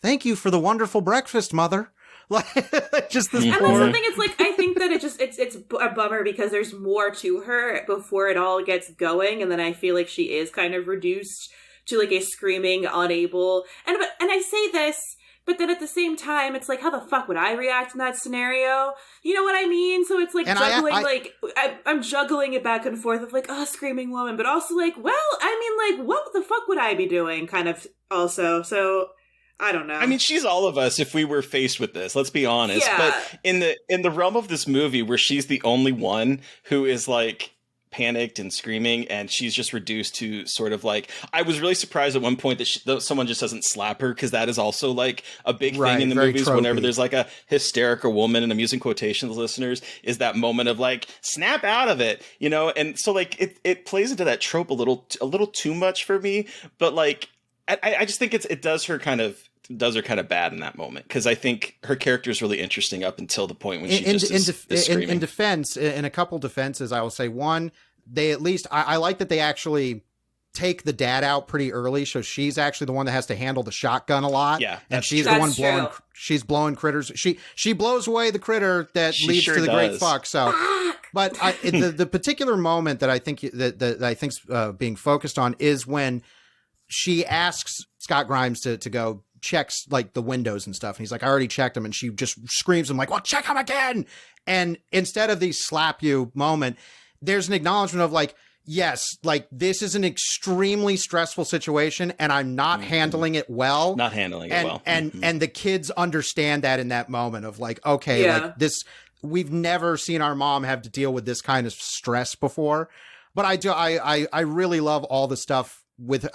[SPEAKER 3] "Thank you for the wonderful breakfast, Mother." Like, just this.
[SPEAKER 2] And that's the thing. It's like, I think that it's a bummer because there's more to her before it all gets going, and then I feel like she is kind of reduced to like a screaming, unable. And I say this. But then at the same time, it's like, how the fuck would I react in that scenario? You know what I mean? So it's like, and juggling, I'm juggling it back and forth of like, oh, screaming woman, but also like, well, I mean, like, what the fuck would I be doing? Kind of also. So I don't know.
[SPEAKER 1] I mean, she's all of us if we were faced with this. Let's be honest. Yeah. But in the realm of this movie, where she's the only one who is like panicked and screaming, and she's just reduced to sort of like, I was really surprised at one point that someone just doesn't slap her, because that is also like a big thing in the movies. Tropey. Whenever there's like a hysterical woman, and I'm using quotations, listeners, is that moment of like, snap out of it, you know? And so like it plays into that trope a little too much for me, but like I just think it does her kind of bad in that moment, because I think her character is really interesting up until the point when she is screaming.
[SPEAKER 3] In defense, in a couple defenses, I will say, one, they at least, I like that they actually take the dad out pretty early, so she's actually the one that has to handle the shotgun a lot.
[SPEAKER 1] Yeah,
[SPEAKER 3] and she's
[SPEAKER 1] true.
[SPEAKER 3] the one
[SPEAKER 2] That's true.
[SPEAKER 3] she's blowing critters. She blows away the critter that
[SPEAKER 1] She
[SPEAKER 3] leads
[SPEAKER 1] sure
[SPEAKER 3] to the great
[SPEAKER 1] does.
[SPEAKER 3] fuck. So, but the particular moment that I think that I think's being focused on is when she asks Scott Grimes to go checks like the windows and stuff, and he's like, I already checked them, and she just screams him like, well, check them again. And instead of the slap you moment, there's an acknowledgement of like, yes, like this is an extremely stressful situation and I'm not handling it well.
[SPEAKER 1] Not handling it well.
[SPEAKER 3] And the kids understand that in that moment of like, okay, like this, we've never seen our mom have to deal with this kind of stress before. But I really love all the stuff with,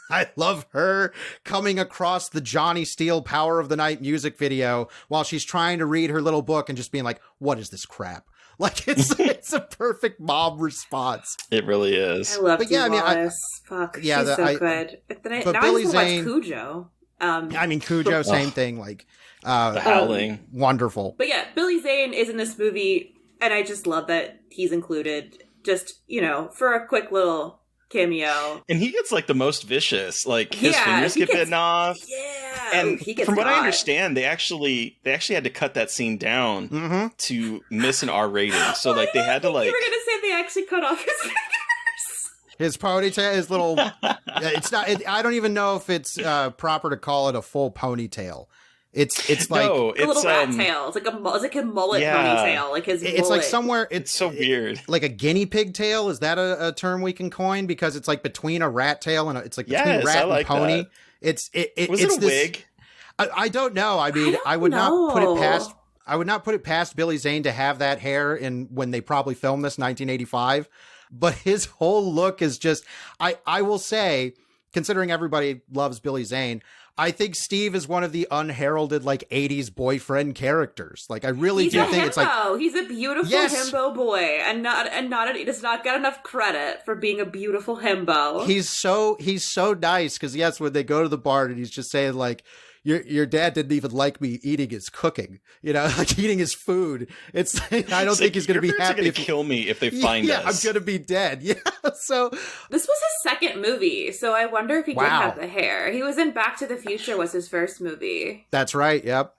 [SPEAKER 3] I love her coming across the Johnny Steele Power of the Night music video while she's trying to read her little book and just being like, what is this crap? Like it's a perfect mom response.
[SPEAKER 1] It really is.
[SPEAKER 2] I love
[SPEAKER 3] But yeah, I mean,
[SPEAKER 2] Wallace. Fuck,
[SPEAKER 3] yeah,
[SPEAKER 2] she's so good. But now
[SPEAKER 3] Billy
[SPEAKER 2] I just
[SPEAKER 3] Zane-
[SPEAKER 2] watch Cujo.
[SPEAKER 3] I mean, Cujo, same thing. Like,
[SPEAKER 1] The Howling.
[SPEAKER 3] wonderful.
[SPEAKER 2] But yeah, Billy Zane is in this movie, and I just love that he's included. Just, you know, for a quick little cameo.
[SPEAKER 1] And he gets like the most vicious. Like his
[SPEAKER 2] Yeah,
[SPEAKER 1] fingers
[SPEAKER 2] he
[SPEAKER 1] get
[SPEAKER 2] gets-
[SPEAKER 1] bitten off.
[SPEAKER 2] Yeah,
[SPEAKER 1] And
[SPEAKER 2] he gets
[SPEAKER 1] from what I
[SPEAKER 2] got.
[SPEAKER 1] understand, they actually had to cut that scene down
[SPEAKER 3] Mm-hmm.
[SPEAKER 1] to miss an R rating. So like they had to like
[SPEAKER 2] You were gonna say they actually cut off his fingers.
[SPEAKER 3] His ponytail, his little, it's not, I don't even know if it's proper to call it a full ponytail. It's like,
[SPEAKER 1] no,
[SPEAKER 2] A little
[SPEAKER 1] it's
[SPEAKER 2] rat tail. It's like a mullet
[SPEAKER 1] Yeah.
[SPEAKER 2] ponytail. Like his
[SPEAKER 3] it's like
[SPEAKER 2] mullet.
[SPEAKER 3] somewhere,
[SPEAKER 1] it's so weird.
[SPEAKER 3] like a guinea pig tail. Is that a term we can coin? Because it's like between a rat tail and it's like between
[SPEAKER 1] Yes,
[SPEAKER 3] rat
[SPEAKER 1] I like
[SPEAKER 3] and pony.
[SPEAKER 1] that.
[SPEAKER 3] It's
[SPEAKER 1] Was
[SPEAKER 3] it's
[SPEAKER 1] it a
[SPEAKER 3] this,
[SPEAKER 1] wig?
[SPEAKER 3] I don't know. I mean,
[SPEAKER 2] don't
[SPEAKER 3] I would not put it
[SPEAKER 2] know.
[SPEAKER 3] past. I would not put it past Billy Zane to have that hair in when they probably filmed this 1985. But his whole look is just. I will say, considering everybody loves Billy Zane, I think Steve is one of the unheralded like 80s boyfriend characters. Like I really
[SPEAKER 2] He's
[SPEAKER 3] do
[SPEAKER 2] a
[SPEAKER 3] think
[SPEAKER 2] himbo.
[SPEAKER 3] it's like
[SPEAKER 2] He's a beautiful
[SPEAKER 3] Yes.
[SPEAKER 2] himbo boy, and he does not get enough credit for being a beautiful himbo.
[SPEAKER 3] he's so nice because yes, when they go to the bar and he's just saying like. Your dad didn't even like me eating his cooking, you know, like eating his food. It's like, I don't
[SPEAKER 1] It's
[SPEAKER 3] think
[SPEAKER 1] like,
[SPEAKER 3] he's going to be
[SPEAKER 1] your parents are
[SPEAKER 3] happy
[SPEAKER 1] gonna
[SPEAKER 3] if
[SPEAKER 1] kill me if they find
[SPEAKER 3] yeah,
[SPEAKER 1] us.
[SPEAKER 3] I'm going to be dead. Yeah. So
[SPEAKER 2] This was his second movie, so I wonder if he did
[SPEAKER 3] Wow.
[SPEAKER 2] have the hair. He was in Back to the Future was his first movie.
[SPEAKER 3] that's right. Yep.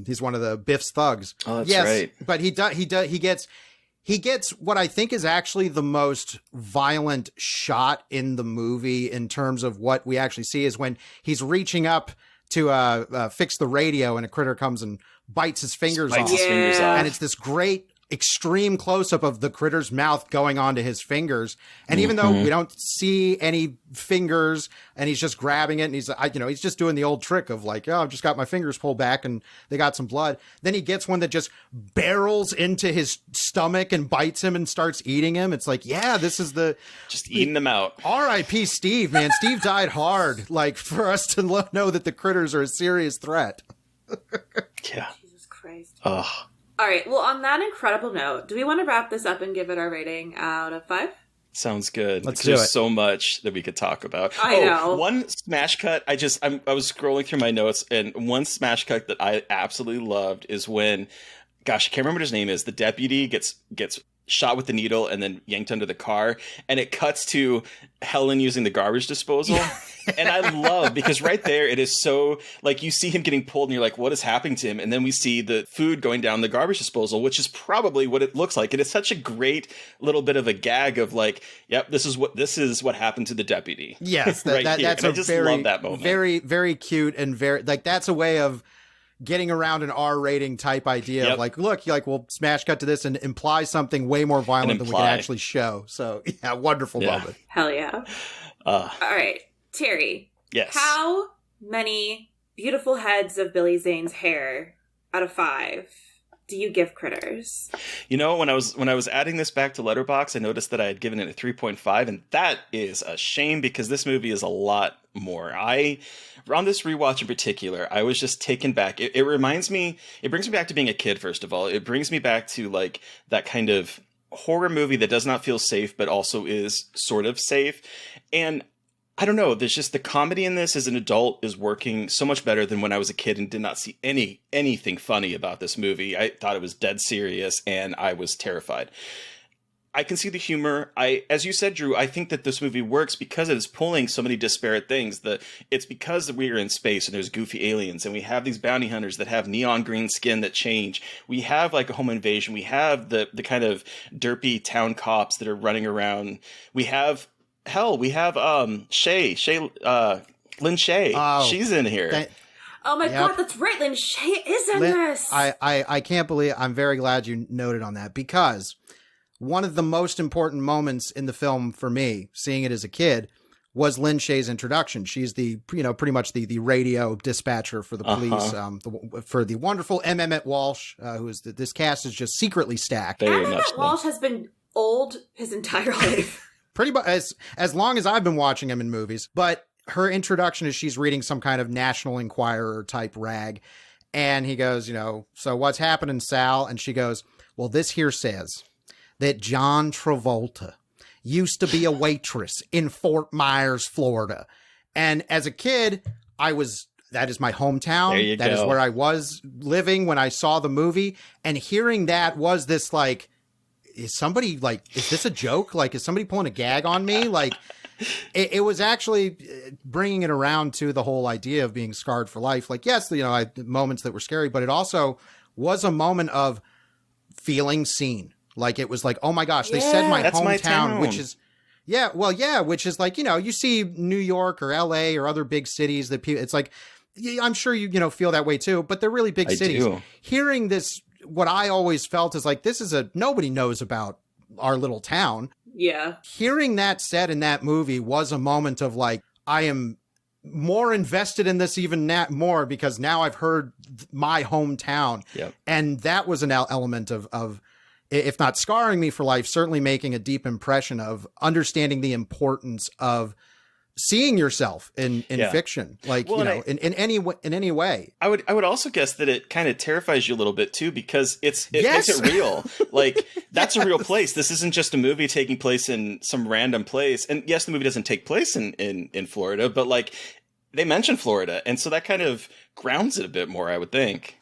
[SPEAKER 3] He's one of the Biff's thugs.
[SPEAKER 1] Oh, that's
[SPEAKER 3] yes,
[SPEAKER 1] right.
[SPEAKER 3] But he gets what I think is actually the most violent shot in the movie in terms of what we actually see is when he's reaching up to fix the radio and a critter comes and bites his fingers
[SPEAKER 1] Bites
[SPEAKER 3] off.
[SPEAKER 1] his fingers
[SPEAKER 2] Yeah.
[SPEAKER 1] off.
[SPEAKER 3] And it's this great extreme close-up of the critter's mouth going onto his fingers. And even though we don't see any fingers and he's just grabbing it and he's just doing the old trick of like, oh, I've just got my fingers pulled back and they got some blood. Then he gets one that just barrels into his stomach and bites him and starts eating him. It's like, yeah, this is the
[SPEAKER 1] Just eating them out.
[SPEAKER 3] R.I.P. Steve, man. Steve died hard, like for us to know that the critters are a serious threat.
[SPEAKER 1] Yeah.
[SPEAKER 2] Jesus Christ.
[SPEAKER 1] Ugh.
[SPEAKER 2] All right, well, on that incredible note, do we want to wrap this up and give it our rating out of 5?
[SPEAKER 1] Sounds good.
[SPEAKER 3] Let's
[SPEAKER 1] Because
[SPEAKER 3] do
[SPEAKER 1] there's
[SPEAKER 3] it.
[SPEAKER 1] so much that we could talk about.
[SPEAKER 2] I know.
[SPEAKER 1] One smash cut. I was scrolling through my notes, and one smash cut that I absolutely loved is when, gosh, I can't remember what his name is. The deputy gets shot with the needle and then yanked under the car, and it cuts to Helen using the garbage disposal. And I love, because right there it is so, like, you see him getting pulled and you're like, what is happening to him? And then we see the food going down the garbage disposal, which is probably what it looks like. And it's such a great little bit of a gag of like, yep, this is what happened to the deputy.
[SPEAKER 3] Yes,
[SPEAKER 1] Right here.
[SPEAKER 3] that's
[SPEAKER 1] And
[SPEAKER 3] a
[SPEAKER 1] I just
[SPEAKER 3] very,
[SPEAKER 1] love that moment.
[SPEAKER 3] very, very cute and very like that's a way of getting around an R rating type idea
[SPEAKER 1] Yep.
[SPEAKER 3] of like, look, we'll smash cut to this and imply something way more violent than we can
[SPEAKER 1] imply.
[SPEAKER 3] actually show. So yeah, wonderful
[SPEAKER 1] Yeah.
[SPEAKER 3] moment.
[SPEAKER 2] Hell yeah.
[SPEAKER 1] Uh,
[SPEAKER 2] All right, Terry,
[SPEAKER 1] yes.
[SPEAKER 2] how many beautiful heads of Billy Zane's hair out of 5 do you give Critters?
[SPEAKER 1] You know, when I was adding this back to Letterboxd, I noticed that I had given it a 3.5, and that is a shame because this movie is a lot more. On this rewatch in particular, I was just taken back. It brings me back to being a kid, first of all. It brings me back to like that kind of horror movie that does not feel safe, but also is sort of safe. And I don't know, there's just the comedy in this as an adult is working so much better than when I was a kid and did not see anything funny about this movie. I thought it was dead serious and I was terrified. I can see the humor. As you said, Drew, I think that this movie works because it is pulling so many disparate things. It's because we are in space and there's goofy aliens and we have these bounty hunters that have neon green skin that change. We have like a home invasion. We have the kind of derpy town cops that are running around. We have Lynn Shay.
[SPEAKER 3] Oh,
[SPEAKER 1] She's in here.
[SPEAKER 2] Oh my
[SPEAKER 3] Yep.
[SPEAKER 2] God, that's right. Lynn Shay is in this.
[SPEAKER 3] I can't believe, I'm very glad you noted on that, because one of the most important moments in the film for me, seeing it as a kid, was Lynn Shay's introduction. She's pretty much the radio dispatcher for the police, for the wonderful M. Emmett Walsh, who is this cast is just secretly stacked.
[SPEAKER 1] Very
[SPEAKER 2] M.
[SPEAKER 1] much
[SPEAKER 2] Emmett
[SPEAKER 1] so.
[SPEAKER 2] Walsh has been old his entire life.
[SPEAKER 3] Pretty much as long as I've been watching him in movies. But her introduction is she's reading some kind of National Enquirer type rag. And he goes, so what's happening, Sal? And she goes, well, this here says that John Travolta used to be a waitress in Fort Myers, Florida. And as a kid, that is my hometown.
[SPEAKER 1] There you
[SPEAKER 3] That
[SPEAKER 1] go.
[SPEAKER 3] is where I was living when I saw the movie. And hearing that was this like, is this a joke? Like, is somebody pulling a gag on me? Like, it was actually bringing it around to the whole idea of being scarred for life. Like, yes, I had moments that were scary, but it also was a moment of feeling seen. Like, it was like, oh my gosh, they said my
[SPEAKER 1] That's
[SPEAKER 3] hometown,
[SPEAKER 1] my town.
[SPEAKER 3] which is, which is like, you see New York or LA or other big cities that people, it's like, I'm sure you feel that way too, but they're really big cities.
[SPEAKER 1] do.
[SPEAKER 3] Hearing this, what I always felt is like, nobody knows about our little town.
[SPEAKER 2] Yeah.
[SPEAKER 3] Hearing that said in that movie was a moment of like, I am more invested in this even more because now I've heard my hometown.
[SPEAKER 1] Yep.
[SPEAKER 3] And that was an element of, if not scarring me for life, certainly making a deep impression of understanding the importance of seeing yourself in fiction, like, in any way.
[SPEAKER 1] I would also guess that it kind of terrifies you a little bit too, because it makes it real. Like, that's a real place. This isn't just a movie taking place in some random place. And yes, the movie doesn't take place in Florida, but like, they mention Florida, and so that kind of grounds it a bit more, I would think.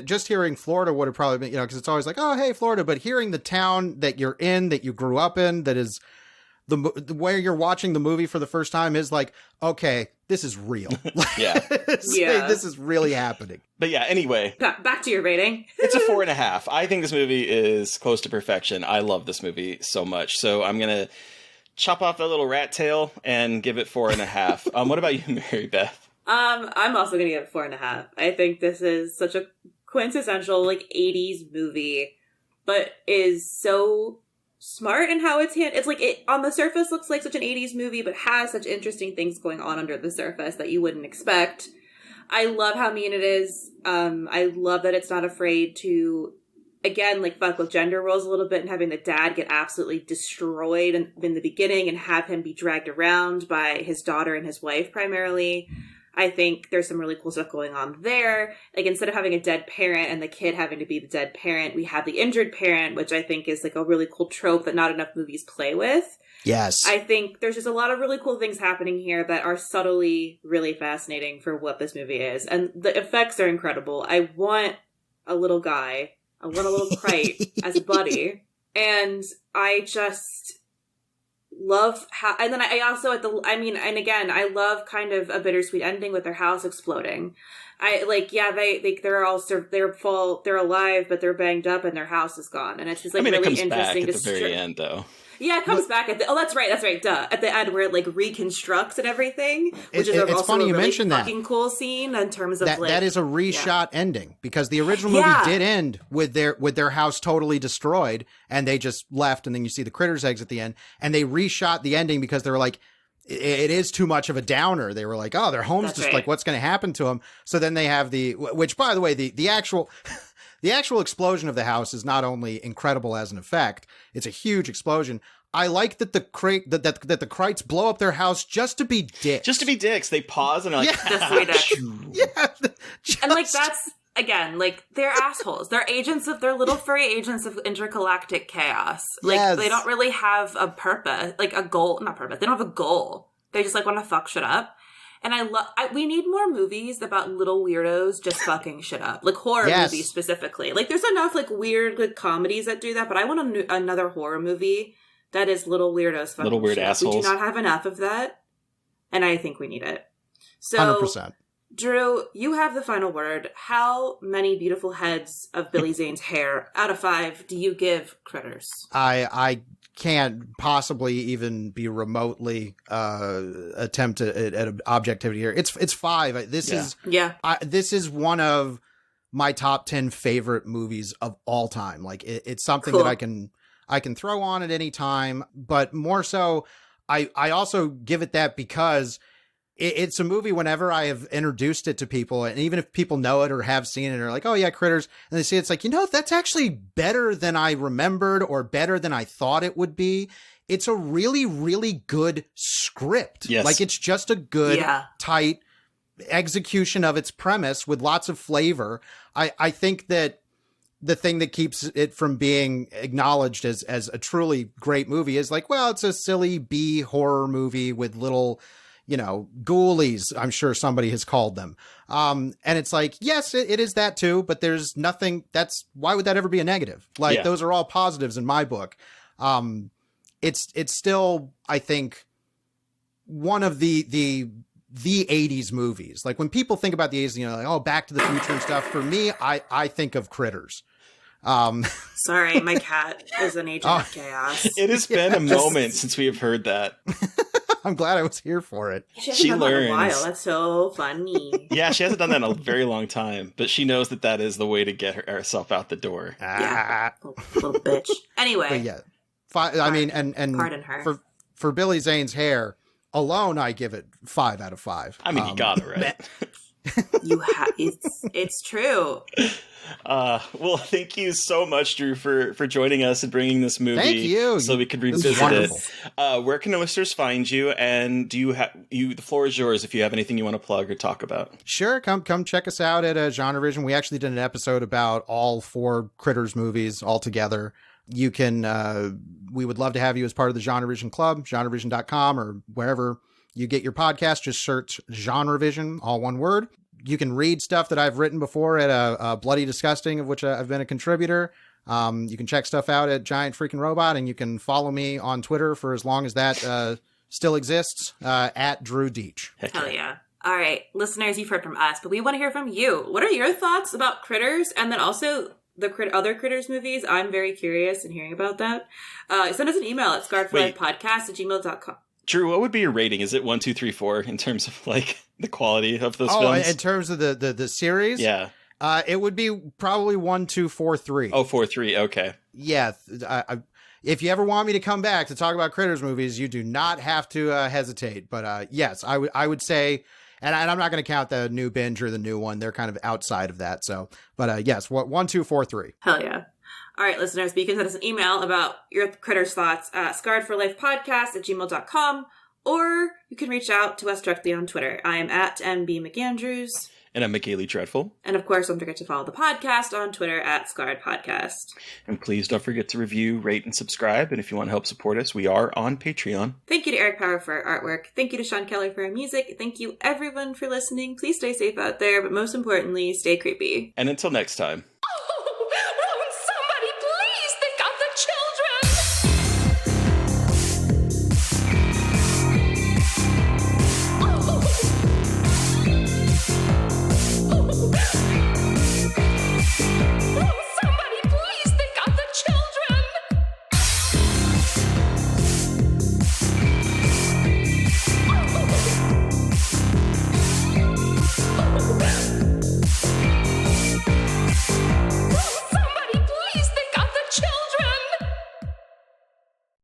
[SPEAKER 3] Just hearing Florida would have probably been, because it's always like, oh, hey, Florida, but hearing the town that you're in, that you grew up in, that is the where you're watching the movie for the first time is like, okay, this is real.
[SPEAKER 1] Yeah.
[SPEAKER 3] This is really happening.
[SPEAKER 1] But yeah, anyway.
[SPEAKER 2] Back to your rating.
[SPEAKER 1] It's a 4.5. I think this movie is close to perfection. I love this movie so much. So I'm going to chop off that little rat tail and give it 4.5. What about you, Mary Beth?
[SPEAKER 2] I'm also gonna give it 4.5. I think this is such a quintessential 80s movie, but is so smart in how it's it's like, it on the surface looks like such an 80s movie, but has such interesting things going on under the surface that you wouldn't expect. I love how mean it is. I love that it's not afraid to, again, fuck with gender roles a little bit, and having the dad get absolutely destroyed in the beginning and have him be dragged around by his daughter and his wife primarily. I think there's some really cool stuff going on there. Like, instead of having a dead parent and the kid having to be the dead parent, we have the injured parent, which I think is a really cool trope that not enough movies play with.
[SPEAKER 3] Yes.
[SPEAKER 2] I think there's just a lot of really cool things happening here that are subtly really fascinating for what this movie is. And the effects are incredible. I want a little guy. I want a little Crite as a buddy. And I just love how, and then I also and again, I love kind of a bittersweet ending with their house exploding. They're alive, but they're banged up and their house is gone. And it's just really
[SPEAKER 1] it comes
[SPEAKER 2] interesting
[SPEAKER 1] back at the very end, though.
[SPEAKER 2] Yeah, it comes back at that's right, duh. At the end where it reconstructs and everything, which is
[SPEAKER 3] it's
[SPEAKER 2] also
[SPEAKER 3] funny
[SPEAKER 2] a
[SPEAKER 3] you
[SPEAKER 2] really
[SPEAKER 3] mentioned that.
[SPEAKER 2] fucking cool scene in terms of
[SPEAKER 3] that is a reshot ending, because the original movie did end with their house totally destroyed and they just left, and then you see the critters' eggs at the end, and they reshot the ending because they were like, it is too much of a downer. They were like, oh, their home's just what's going to happen to them? So then they have which, by the way, the actual the actual explosion of the house is not only incredible as an effect, it's a huge explosion. I like that the Krites blow up their house just to be dicks.
[SPEAKER 1] Just to be dicks. They pause and are like,
[SPEAKER 2] just to be dicks.
[SPEAKER 3] Yeah.
[SPEAKER 2] And that's, again, they're assholes. They're little furry agents of intergalactic chaos. They don't really have a purpose, a goal. Not purpose. They don't have a goal. They just want to fuck shit up. And we need more movies about little weirdos just fucking shit up. Like horror movies specifically. Like there's enough like weird like comedies that do that, but I want another horror movie that is little weirdos fucking
[SPEAKER 1] little weird
[SPEAKER 2] shit
[SPEAKER 1] assholes.
[SPEAKER 2] up. We do not have enough of that. And I think we need it. So
[SPEAKER 3] 100%.
[SPEAKER 2] Drew, you have the final word. How many beautiful heads of Billy Zane's hair out of 5 do you give Critters?
[SPEAKER 3] I can't possibly even be remotely attempt at objectivity here. It's 5. This is one of my top 10 favorite movies of all time. Like it's something that I can throw on at any time, but more so I also give it that because it's a movie whenever I have introduced it to people, and even if people know it or have seen it or like, oh yeah, Critters, and they see it's like, that's actually better than I remembered or better than I thought it would be. It's a really, really good script.
[SPEAKER 1] Yes.
[SPEAKER 3] Like it's just a good, tight execution of its premise with lots of flavor. I think that the thing that keeps it from being acknowledged as a truly great movie is like, well, it's a silly B horror movie with little, ghoulies, I'm sure somebody has called them. And it's like, yes, it is that too, but there's nothing why would that ever be a negative? Like those are all positives in my book. It's still, I think, one of the 80s movies. Like when people think about the 80s, like, oh, Back to the Future and stuff. For me, I think of Critters.
[SPEAKER 2] Sorry, my cat is an agent of chaos.
[SPEAKER 1] It has been a moment since we have heard that.
[SPEAKER 3] I'm glad I was here for it.
[SPEAKER 2] She learns. In a while. That's so funny.
[SPEAKER 1] Yeah, she hasn't done that in a very long time, but she knows that is the way to get herself out the door.
[SPEAKER 2] Yeah, little bitch. Anyway,
[SPEAKER 3] but yeah, I mean, and
[SPEAKER 2] pardon her.
[SPEAKER 3] For Billy Zane's hair alone, I give it 5 out of 5.
[SPEAKER 1] I mean, you got it right.
[SPEAKER 2] It's true.
[SPEAKER 1] Well, thank you so much, Drew, for joining us and bringing this movie.
[SPEAKER 3] Thank you.
[SPEAKER 1] So we could revisit it. Where can listeners find you? And do you the floor is yours if you have anything you want to plug or talk about.
[SPEAKER 3] Sure. Come check us out at GenreVision. We actually did an episode about all 4 Critters movies all together. You can, we would love to have you as part of the GenreVision Club, genrevision.com or wherever you get your podcast. Just search GenreVision, all one word. You can read stuff that I've written before at Bloody Disgusting, of which I've been a contributor. You can check stuff out at Giant Freaking Robot, and you can follow me on Twitter for as long as that still exists, at Drew Dietsch.
[SPEAKER 2] Hell yeah. All right, listeners, you've heard from us, but we want to hear from you. What are your thoughts about Critters? And then also the other Critters movies. I'm very curious in hearing about that. Send us an email at scarredforlifepodcast@gmail.com.
[SPEAKER 1] Drew, what would be your rating? Is it 1, 2, 3, 4 in terms of like the quality of those films?
[SPEAKER 3] In terms of the series?
[SPEAKER 1] Yeah.
[SPEAKER 3] It would be probably 1, 2, 4, 3.
[SPEAKER 1] Oh, 4, 3. Okay.
[SPEAKER 3] Yeah. If you ever want me to come back to talk about Critters movies, you do not have to hesitate. But yes, I would say, and I'm not going to count the new binge or the new one. They're kind of outside of that. So, but yes, 1, 2, 4, 3.
[SPEAKER 2] Hell yeah. All right, listeners, but you can send us an email about your Critters thoughts at scarredforlifepodcast@gmail.com, or you can reach out to us directly on Twitter. I am at MB McAndrews.
[SPEAKER 1] And I'm McGailey Dreadful.
[SPEAKER 2] And of course, don't forget to follow the podcast on Twitter at Scarred Podcast.
[SPEAKER 1] And please don't forget to review, rate, and subscribe. And if you want to help support us, we are on Patreon.
[SPEAKER 2] Thank you to Eric Power for our artwork. Thank you to Sean Keller for our music. Thank you, everyone, for listening. Please stay safe out there, but most importantly, stay creepy.
[SPEAKER 1] And until next time.